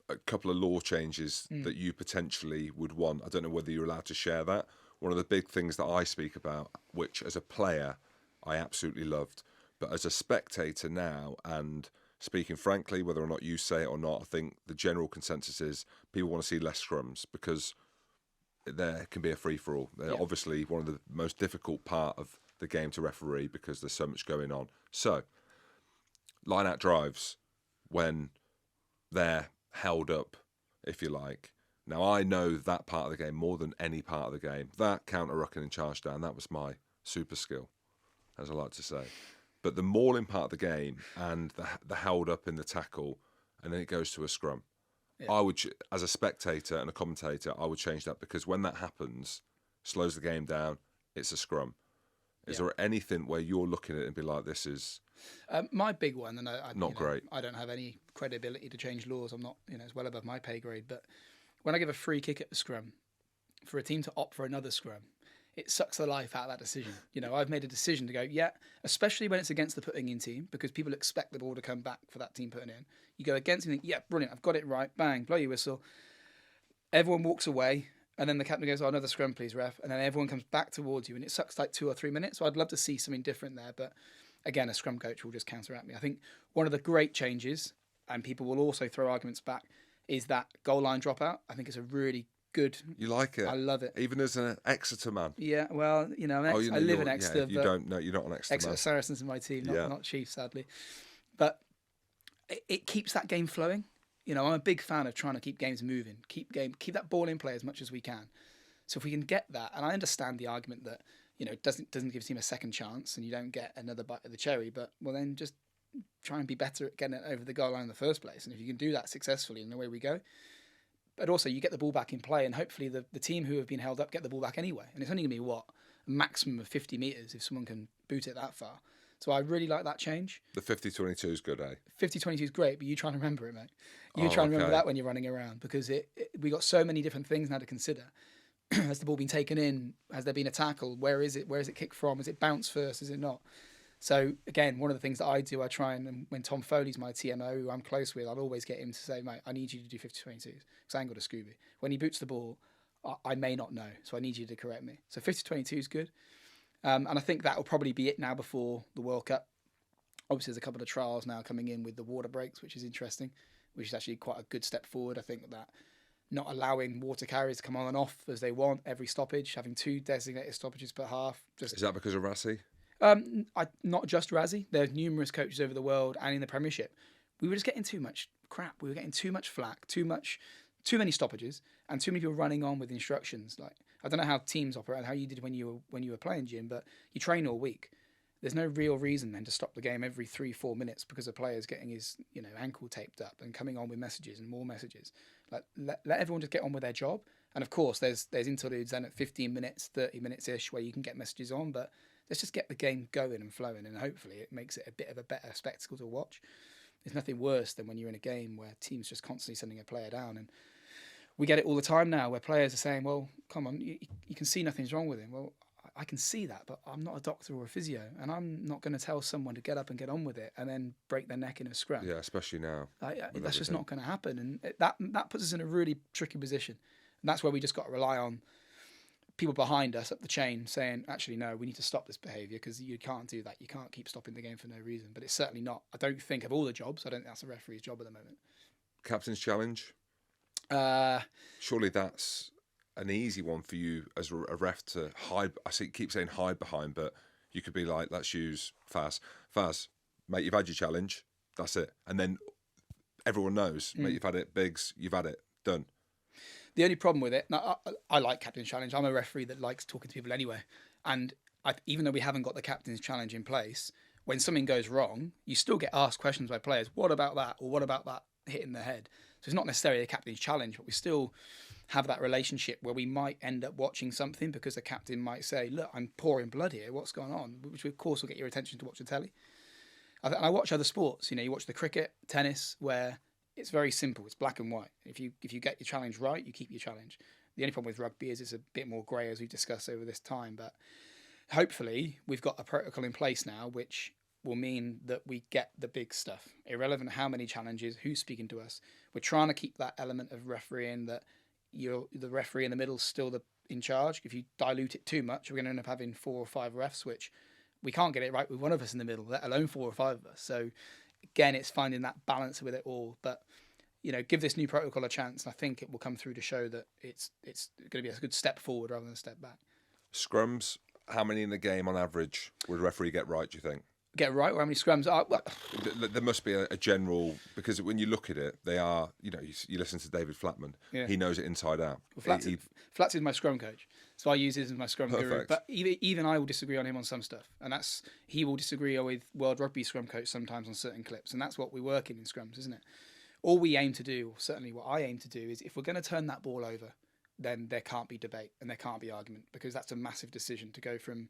a couple of law changes that you potentially would want. I don't know whether you're allowed to share that. One of the big things that I speak about, which as a player I absolutely loved, but as a spectator now, and speaking frankly, whether or not you say it or not, I think the general consensus is people want to see less scrums, because there can be a free-for-all. They're obviously one of the most difficult part of the game to referee, because there's so much going on. So, line-out drives, when they're held up, if you like. Now, I know that part of the game more than any part of the game. That counter-rucking and charge down, that was my super skill, as I like to say. But the mauling part of the game and the held up in the tackle, and then it goes to a scrum. Yeah. I would, as a spectator and a commentator, I would change that, because when that happens, slows the game down, it's a scrum. Is there anything where you're looking at it and be like, this is... my big one, and not great. I don't have any credibility to change laws. I'm not, it's well above my pay grade. But when I give a free kick at the scrum, for a team to opt for another scrum, it sucks the life out of that decision. I've made a decision to go, especially when it's against the putting in team, because people expect the ball to come back for that team putting in. You go against and think, brilliant, I've got it right, bang, blow your whistle. Everyone walks away, and then the captain goes, another scrum, please, ref. And then everyone comes back towards you, and it sucks like 2 or 3 minutes. So I'd love to see something different there. But again, a scrum coach will just counteract me. I think one of the great changes, and people will also throw arguments back, is that goal line dropout. I think it's a really good. You like it? I love it. Even as an Exeter man? Yeah, well, I live in Exeter. Yeah, you're not an Exeter Exeter man. Saracens in my team, not Chiefs, sadly. But it keeps that game flowing. I'm a big fan of trying to keep games moving, keep that ball in play as much as we can. So if we can get that, and I understand the argument that doesn't give the team a second chance and you don't get another bite of the cherry, but then just try and be better at getting it over the goal line in the first place. And if you can do that successfully, then away we go. But also you get the ball back in play, and hopefully the team who have been held up get the ball back anyway. And it's only going to be a maximum of 50 metres if someone can boot it that far. So I really like that change. The 50-22 is good, eh? 50-22 is great, but you try and remember it, mate. You try and remember that when you're running around, because we got so many different things now to consider. Has the ball been taken in? Has there been a tackle? Where is it? Where is it kicked from? Is it bounced first? Is it not? So again, one of the things that I do, I try and when Tom Foley's my TMO, who I'm close with, I'll always get him to say, mate, I need you to do 50-22s, because I ain't got a Scooby. When he boots the ball, I may not know, so I need you to correct me. So 50-22 is good. And I think that will probably be it now before the World Cup. Obviously, there's a couple of trials now coming in with the water breaks, which is interesting, which is actually quite a good step forward. I think that not allowing water carriers to come on and off as they want every stoppage, having 2 designated stoppages per half. Is that because of Rassi? Not just Razzie. There's numerous coaches over the world and in the Premiership. We were just getting too much crap. We were getting too much flack, too much too many stoppages and too many people running on with instructions. Like, I don't know how teams operate, how you did when you were playing, Jim, but you train all week. There's no real reason then to stop the game every 3-4 minutes because a player's getting his ankle taped up and coming on with messages and more messages. Like, let everyone just get on with their job. And of course, there's interludes then at 15 minutes, 30 minutes ish where you can get messages on, but let's just get the game going and flowing, and hopefully it makes it a bit of a better spectacle to watch. There's nothing worse than when you're in a game where teams just constantly sending a player down, and we get it all the time now where players are saying, well, come on, you can see nothing's wrong with him. Well, I can see that, but I'm not a doctor or a physio, and I'm not going to tell someone to get up and get on with it and then break their neck in a scrum. Yeah, especially now. That's just not going to happen, and that puts us in a really tricky position. And that's where we just got to rely on people behind us up the chain saying, actually, no, we need to stop this behaviour because you can't do that. You can't keep stopping the game for no reason. But it's certainly not. I don't think of all the jobs. I don't think that's a referee's job at the moment. Captain's challenge? Surely that's an easy one for you as a ref to hide. Keep saying hide behind, but you could be like, let's use Faz. Faz, mate, you've had your challenge. That's it. And then everyone knows, mate, you've had it. Biggs, you've had it. Done. The only problem with it, now, I like Captain's Challenge. I'm a referee that likes talking to people anyway. And even though we haven't got the Captain's Challenge in place, when something goes wrong, you still get asked questions by players. What about that? Or what about that hitting the head? So it's not necessarily a Captain's Challenge, but we still have that relationship where we might end up watching something because the captain might say, look, I'm pouring blood here. What's going on? Which, of course, will get your attention to watch the telly. I watch other sports. You watch the cricket, tennis, where it's very simple. It's black and white. If you get your challenge right, you keep your challenge. The only problem with rugby is it's a bit more grey, as we've discussed over this time. But hopefully we've got a protocol in place now which will mean that we get the big stuff. Irrelevant how many challenges, who's speaking to us. We're trying to keep that element of refereeing that the referee in the middle is still in charge. If you dilute it too much, we're going to end up having 4 or 5 refs, which we can't get it right with one of us in the middle, let alone 4 or 5 of us. So again, it's finding that balance with it all. But, give this new protocol a chance, and I think it will come through to show that it's going to be a good step forward rather than a step back. Scrums, how many in the game on average would a referee get right, do you think? Get right, or how many scrums are? Well, there must be a general, because when you look at it, they are, you listen to David Flatman, he knows it inside out. Well, Flats is my scrum coach, so I use him as my scrum guru. But even I will disagree on him on some stuff, and he will disagree with World Rugby scrum coach sometimes on certain clips, and that's what we work in scrums, isn't it? All we aim to do, or certainly what I aim to do, is if we're going to turn that ball over, then there can't be debate and there can't be argument, because that's a massive decision to go from.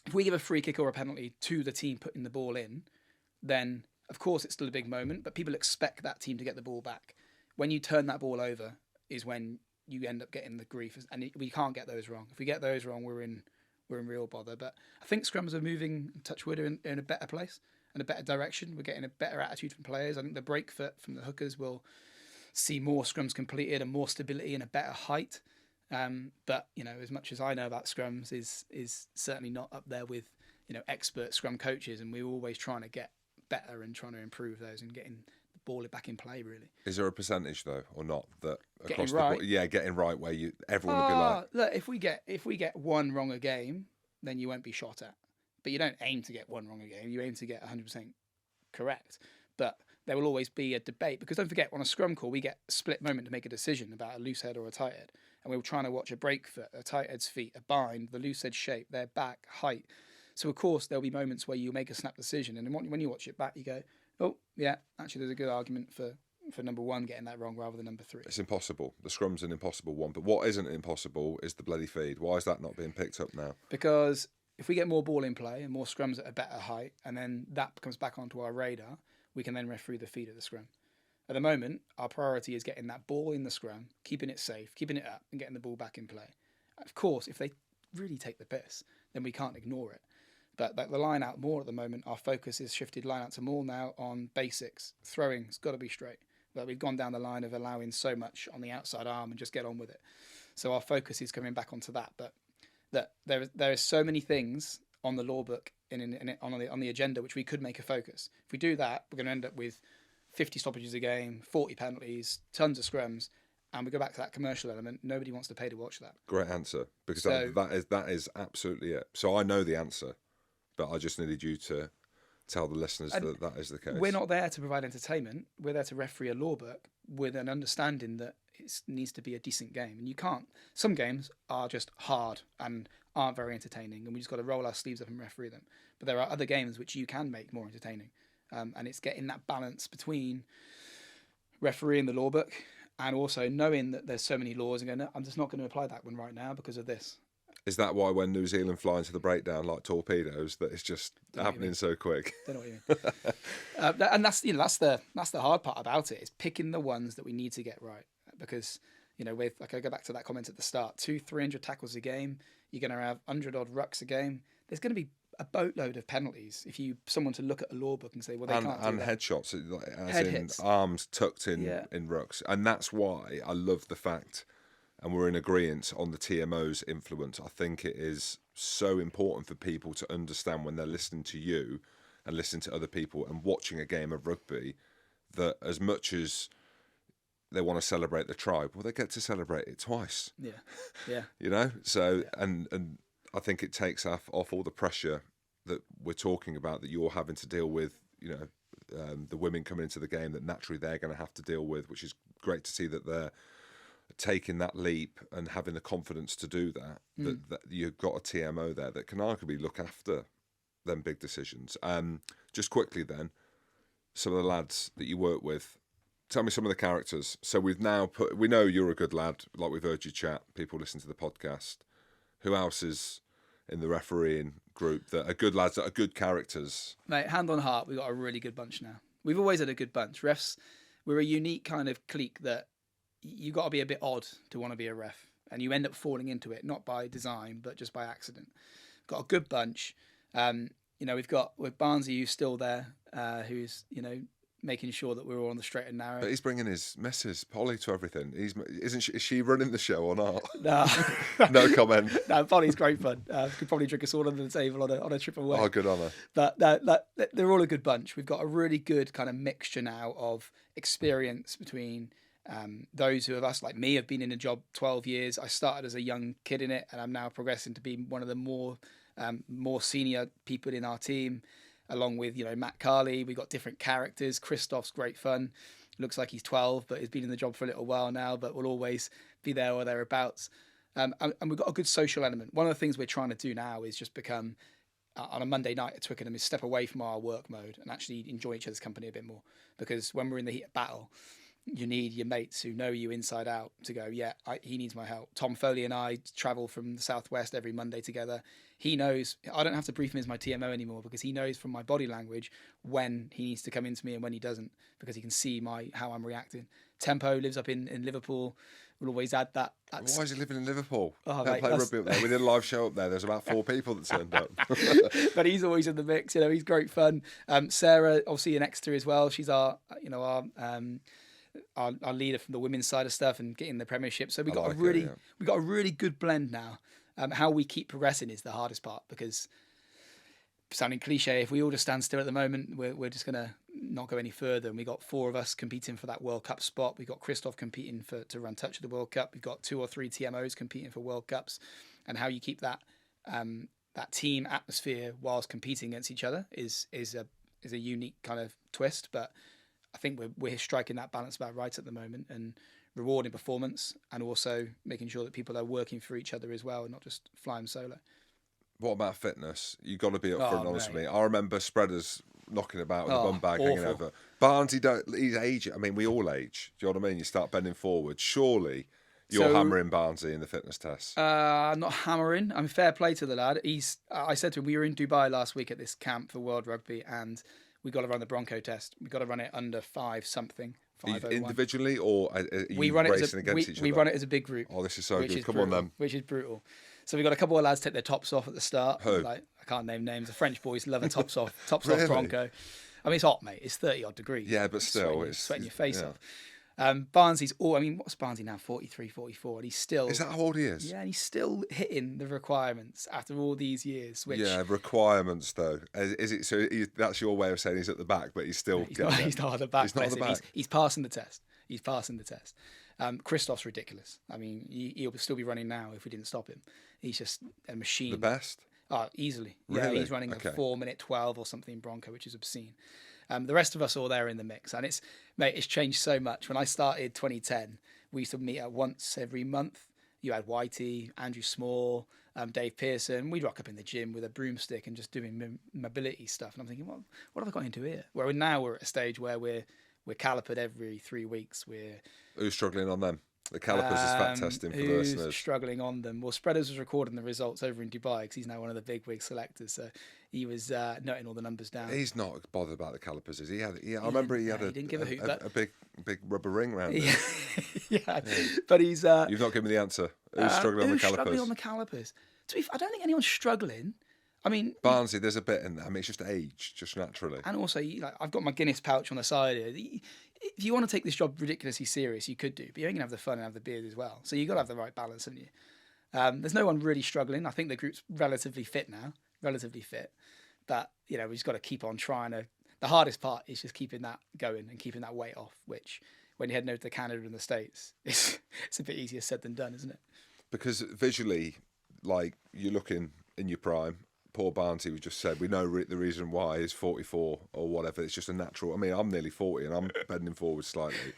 If we give a free kick or a penalty to the team putting the ball in, then of course it's still a big moment, but people expect that team to get the ball back. When you turn that ball over is when you end up getting the grief, and we can't get those wrong. If we get those wrong, we're in real bother. But I think scrums are moving, touch wood, in a better place and a better direction. We're getting a better attitude from players. I think the break foot from the hookers will see more scrums completed and more stability and a better height. But as much as I know about scrums is certainly not up there with expert scrum coaches, and we're always trying to get better and trying to improve those and getting the ball back in play. Really, is there a percentage though, or not, that getting across right? The board, getting right where everyone would be like, look, if we get one wrong a game, then you won't be shot at. But you don't aim to get one wrong a game. You aim to get 100% correct. But there will always be a debate, because don't forget, on a scrum call we get a split moment to make a decision about a loose head or a tight head. And we were trying to watch a break foot, a tight head's feet, a bind, the loose head shape, their back, height. So, of course, there'll be moments where you make a snap decision. And when you watch it back, you go, oh, yeah, actually, there's a good argument for number 1 getting that wrong rather than number 3. It's impossible. The scrum's an impossible one. But what isn't impossible is the bloody feed. Why is that not being picked up now? Because if we get more ball in play and more scrums at a better height, and then that comes back onto our radar, we can then referee the feed of the scrum. At the moment, our priority is getting that ball in the scrum, keeping it safe, keeping it up, and getting the ball back in play. Of course, if they really take the piss, then we can't ignore it. But the line out more at the moment, our focus is shifted line out to more now on basics. Throwing's got to be straight. But we've gone down the line of allowing so much on the outside arm and just get on with it. So our focus is coming back onto that. But there is so many things on the law book and on the agenda which we could make a focus. If we do that, we're going to end up with 50 stoppages a game, 40 penalties, tons of scrums, and we go back to that commercial element. Nobody wants to pay to watch that. Great answer, because that is absolutely it. So I know the answer, but I just needed you to tell the listeners And that that is the case. we're not there to provide entertainment. We're there to referee a law book with an understanding that it needs to be a decent game. And you can't. Some games are just hard and aren't very entertaining, and we just got to roll our sleeves up and referee them. But there are other games which you can make more entertaining, and it's getting that balance between refereeing the law book and also knowing that there's so many laws and going, no, I'm just not going to apply that one right now because of this. Is that why when New Zealand fly into the breakdown like torpedoes, that it's just happening so quick? Don't know what you mean. And that's the hard part about it, is picking the ones that we need to get right. Because with, like, I go back to that comment at the start, 200-300 tackles a game, you're going to have 100 odd rucks a game. There's going to be a boatload of penalties if someone to look at a law book and say, well, they can't do that. And headshots, as Head in hits. arms tucked in rucks. And that's why I love the fact, and we're in agreement on the TMO's influence. I think it is so important for people to understand when they're listening to you and listening to other people and watching a game of rugby, that as much as they want to celebrate the tribe, well, they get to celebrate it twice. Yeah. So and I think it takes off all the pressure that we're talking about, that you're having to deal with, the women coming into the game that naturally they're going to have to deal with, which is great to see that they're taking that leap and having the confidence to do that, that you've got a TMO there that can arguably look after them big decisions. Just quickly then, some of the lads that you work with, tell me some of the characters. So we know you're a good lad, like we've heard you chat, people listen to the podcast. Who else is in the refereeing group that are good lads, that are good characters? Mate, hand on heart, we've got a really good bunch now. We've always had a good bunch. Refs, we're a unique kind of clique that you got to be a bit odd to want to be a ref, and you end up falling into it, not by design but just by accident. Got a good bunch. We've got with Barnsley, who's still there, who's making sure that we're all on the straight and narrow. But he's bringing his missus Polly to everything. Is she running the show or not? No, no comment. No, Polly's great fun. Could probably drink us all under the table on a trip away. Oh, good on her. But they're all a good bunch. We've got a really good kind of mixture now of experience between those who of us, like me, have been in a job 12 years. I started as a young kid in it, and I'm now progressing to be one of the more senior people in our team, along with Matt Carley. We've got different characters. Christoph's great fun. Looks like he's 12, but he's been in the job for a little while now, but will always be there or thereabouts. And we've got a good social element. One of the things we're trying to do now is just become, on a Monday night at Twickenham, is step away from our work mode and actually enjoy each other's company a bit more. Because when we're in the heat of battle, you need your mates who know you inside out to go, he needs my help. Tom Foley and I travel from the southwest every Monday together. He knows I don't have to brief him as my TMO anymore, because he knows from my body language when he needs to come into me and when he doesn't, because he can see how I'm reacting. Tempo lives up in Liverpool. We'll always add that. Why is he living in Liverpool? Oh, play rugby up there. We did a live show up there. There's about 4 people that turned up. But he's always in the mix. He's great fun. Sarah, obviously in Exeter as well. She's our leader from the women's side of stuff and getting the Premiership. So we've got a really good blend now. How we keep progressing is the hardest part, because, sounding cliche, if we all just stand still at the moment, we're just going to not go any further. And we got 4 of us competing for that World Cup spot. We got Christoph competing to run touch of the World Cup. We've got 2 or 3 TMOs competing for World Cups. And how you keep that team atmosphere whilst competing against each other is a unique kind of twist. But I think we're striking that balance about right at the moment, and rewarding performance and also making sure that people are working for each other as well and not just flying solo. What about fitness? You've got to be up front and honest with me. I remember spreaders knocking about with a bum bag hanging over. Barnes, he's aging. I mean, we all age. Do you know what I mean? You start bending forward. Surely you're hammering Barnsley in the fitness test. I'm not hammering. I'm fair play to the lad. I said to him, we were in Dubai last week at this camp for World Rugby, and we got to run the Bronco test. We got to run it under 5 something. Individually, or are you racing against each other? We run it as a big group. Oh, this is so good. Come on, then. Which is brutal. So we got a couple of lads take their tops off at the start. Who? I can't name names. The French boys love a tops off Really? Bronco. I mean, it's hot, mate. It's 30 odd degrees. Yeah, but still, it's sweating your face off. Barnsley's what's Barnsley now? 43, 44, and he's still. Is that how old he is? Yeah, and he's still hitting the requirements after all these years. Requirements though. Is it so? That's your way of saying he's at the back, but he's still. He's not at the back. He's not at the back. He's passing the test. Christoph's ridiculous. I mean, he'll still be running now if we didn't stop him. He's just a machine. The best. Oh, easily. Yeah, Really? he's running Okay. a 4-minute 12 or something Bronco, which is obscene. The rest of us all there in the mix, and it's changed so much. When I started 2010, we used to meet at once every month. You had Whitey, Andrew Small, Dave Pearson. We'd rock up in the gym with a broomstick and just doing mobility stuff. And I'm thinking, what have I got into here? Where now we're at a stage where we're calipered every 3 weeks. Who's struggling on them? The calipers is fat testing for the Who's listeners. struggling on them? Well, Spreaders was recording the results over in Dubai because he's now one of the big wig selectors. So he was noting all the numbers down. He's not bothered about the calipers, is he? I remember he had he didn't give a hoot, a big rubber ring round it. yeah, but he's. You've not given me the answer. Who's struggling on the calipers? Struggling on the calipers? I don't think anyone's struggling. I mean, Barnsley, there's a bit in there. I mean, it's just age, just naturally. And also, I've got my Guinness pouch on the side here. If you want to take this job ridiculously serious, you could do, but you ain't gonna have the fun and have the beers as well. So you got to have the right balance, haven't you? There's no one really struggling. I think the group's relatively fit now, but we just got to keep on trying to. The hardest part is just keeping that going and keeping that weight off. Which, when you're heading over to Canada and the States, it's a bit easier said than done, isn't it? Because visually, like you're looking in your prime. Poor Barnsley, we just said, we know the reason why is 44 or whatever. It's just a natural. I mean, I'm nearly 40 and I'm bending forward slightly,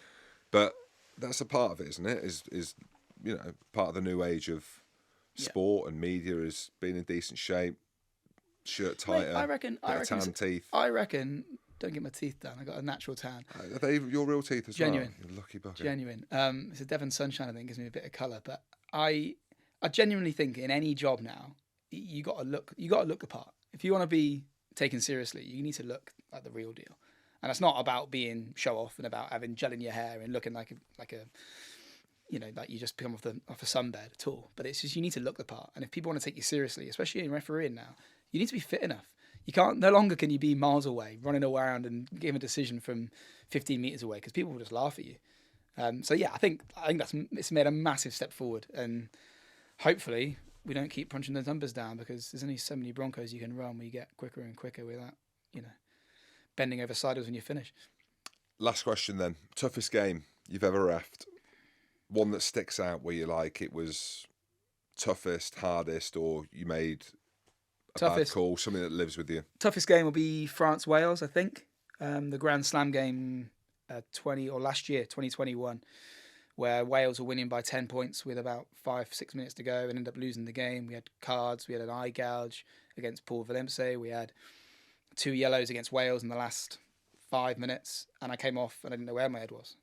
but that's a part of it, isn't it? Is part of the new age of sport and media is being in decent shape, shirt tighter. I reckon. Tan teeth. I reckon. Don't get my teeth done. I got a natural tan. Are they your real teeth as Genuine. well? You lucky bugger. Genuine. It's a Devon Sunshine. I think gives me a bit of colour, but I genuinely think in any job now. You got to look the part. If you want to be taken seriously, you need to look like the real deal. And it's not about being show off and about having gel in your hair and looking like you just come off a sunbed at all. But it's just you need to look the part. And if people want to take you seriously, especially in refereeing now, you need to be fit enough. No longer can you be miles away, running around and giving a decision from 15 meters away because people will just laugh at you. I think it's made a massive step forward, and hopefully we don't keep punching those numbers down because there's only so many Broncos you can run where you get quicker and quicker without, bending over sideways when you finish. Last question then. Toughest game you've ever reffed? One that sticks out where you like it was toughest, hardest, or you made a bad call, something that lives with you? Toughest game will be France-Wales, I think. The Grand Slam game last year, 2021. Where Wales were winning by 10 points with about 5-6 minutes to go and ended up losing the game. We had cards, we had an eye gouge against Paul Valemse, we had 2 yellows against Wales in the last 5 minutes, and I came off and I didn't know where my head was.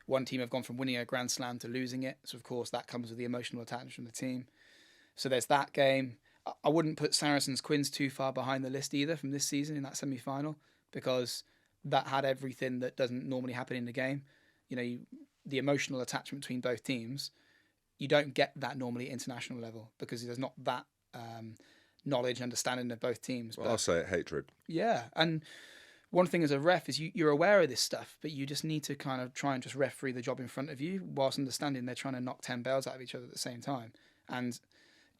One team have gone from winning a Grand Slam to losing it, so of course that comes with the emotional attachment from the team. So there's that game. I wouldn't put Saracens Quins too far behind the list either from this season in that semi-final because that had everything that doesn't normally happen in the game. The emotional attachment between both teams, you don't get that normally at international level because there's not that knowledge and understanding of both teams. Well, I'll say it, hatred. Yeah, and one thing as a ref is you're aware of this stuff, but you just need to kind of try and just referee the job in front of you whilst understanding they're trying to knock 10 bells out of each other at the same time. And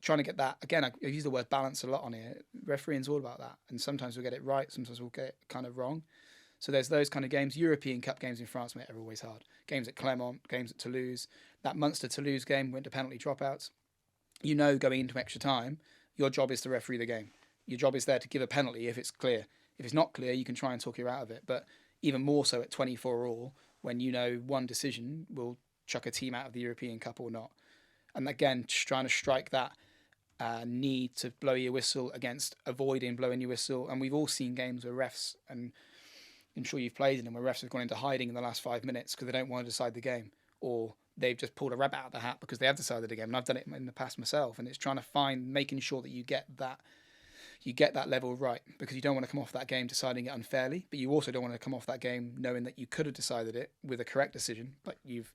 trying to get that, again, I use the word balance a lot on here. Refereeing's all about that. And sometimes we'll get it right, sometimes we'll get it kind of wrong. So there's those kind of games. European Cup games in France, mate, are always hard. Games at Clermont, games at Toulouse. That Munster-Toulouse game went to penalty dropouts. Going into extra time, your job is to referee the game. Your job is there to give a penalty if it's clear. If it's not clear, you can try and talk you out of it. But even more so at 24 all, when one decision will chuck a team out of the European Cup or not. And again, just trying to strike that need to blow your whistle against avoiding blowing your whistle. And we've all seen games where refs, and I'm sure you've played in them, where refs have gone into hiding in the last 5 minutes because they don't want to decide the game, or they've just pulled a rabbit out of the hat because they have decided the game. And I've done it in the past myself, and it's trying to making sure that you get that level right, because you don't want to come off that game deciding it unfairly, but you also don't want to come off that game knowing that you could have decided it with a correct decision, but you've,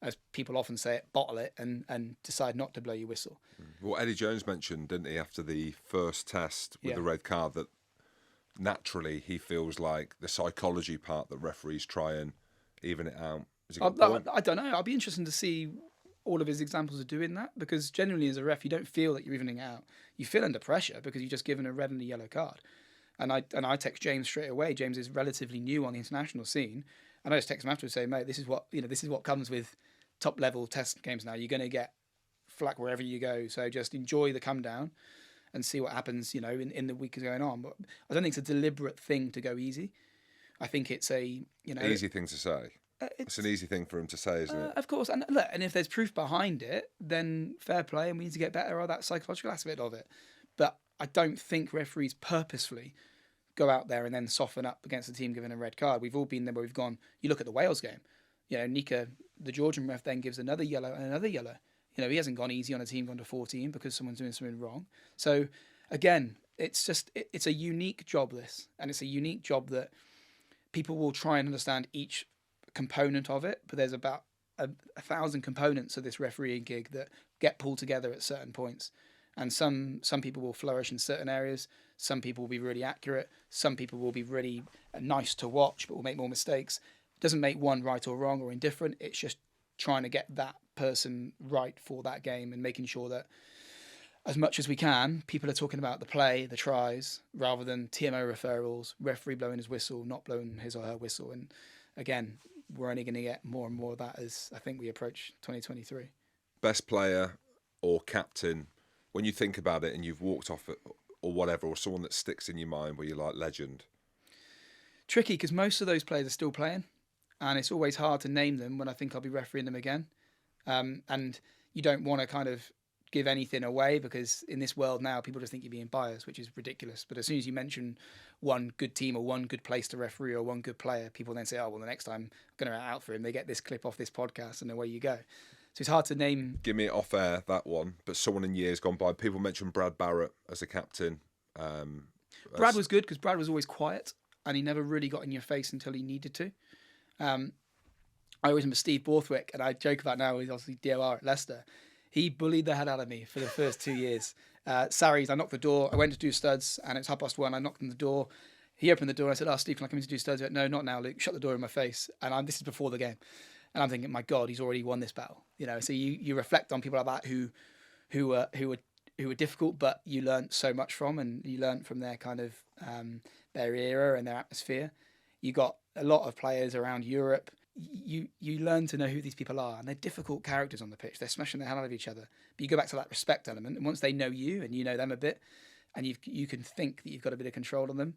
as people often say it, bottle it and decide not to blow your whistle. Well, Eddie Jones mentioned, didn't he, after the first test with the red card, that naturally he feels like the psychology part that referees try and even it out. I don't know. I'll be interested to see all of his examples of doing that, because generally as a ref, you don't feel that you're evening it out. You feel under pressure because you've just given a red and a yellow card. And I text James straight away. James is relatively new on the international scene, and I just text him after and say, mate, this is what comes with top level test games now. You're going to get flack wherever you go, so just enjoy the come down. and see what happens, in the week going on. But I don't think it's a deliberate thing to go easy. I think it's a, easy thing to say. It's an easy thing for him to say, isn't it? Of course. And look, and if there's proof behind it, then fair play, and we need to get better at that psychological aspect of it. But I don't think referees purposefully go out there and then soften up against the team given a red card. We've all been there where we've gone, you look at the Wales game, Nika, the Georgian ref, then gives another yellow and another yellow. He hasn't gone easy on a team gone to 14 because someone's doing something wrong. So again, it's just, it's a unique job, this, and it's a unique job that people will try and understand each component of it, but there's about 1,000 components of this refereeing gig that get pulled together at certain points. And some people will flourish in certain areas. Some people will be really accurate. Some people will be really nice to watch, but will make more mistakes. It doesn't make one right or wrong or indifferent. It's just trying to get that person right for that game and making sure that as much as we can, people are talking about the play, the tries, rather than TMO referrals, referee blowing his whistle, not blowing his or her whistle. And again, we're only going to get more and more of that as I think we approach 2023. Best player or captain, when you think about it and you've walked off it or whatever, or someone that sticks in your mind where you're like, legend? Tricky, because most of those players are still playing, and it's always hard to name them when I think I'll be refereeing them again. And you don't want to kind of give anything away, because in this world now, people just think you're being biased, which is ridiculous. But as soon as you mention one good team or one good place to referee or one good player, people then say, oh, well, the next time I'm going to out for him, they get this clip off this podcast and away you go. So it's hard to name. Give me it off air, that one. But someone in years gone by, people mention Brad Barrett as a captain. Brad was good because Brad was always quiet and he never really got in your face until he needed to. I always remember Steve Borthwick, and I joke about now, he's obviously DOR at Leicester. He bullied the hell out of me for the first 2 years. Sarries, I knocked the door. I went to do studs, and it's 1:30. I knocked on the door. He opened the door. I said, "Oh, Steve, can I come in to do studs?" He went, "No, not now, Luke." Shut the door in my face. And this is before the game. And I'm thinking, my God, he's already won this battle. So you reflect on people like that who were difficult, but you learnt so much from, and you learnt from their kind of their era and their atmosphere. You got a lot of players around Europe. You learn to know who these people are, and they're difficult characters on the pitch. They're smashing the hell out of each other. But you go back to that respect element, and once they know you and you know them a bit, and you can think that you've got a bit of control on them,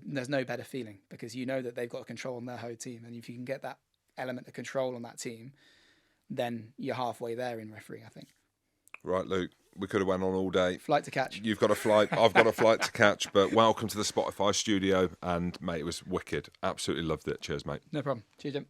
there's no better feeling, because you know that they've got control on their whole team, and if you can get that element of control on that team, then you're halfway there in refereeing, I think. Right, Luke, we could have went on all day. Flight to catch. You've got a flight. I've got a flight to catch. But welcome to the Spotify studio. And, mate, it was wicked. Absolutely loved it. Cheers, mate. No problem. Cheers, Jim.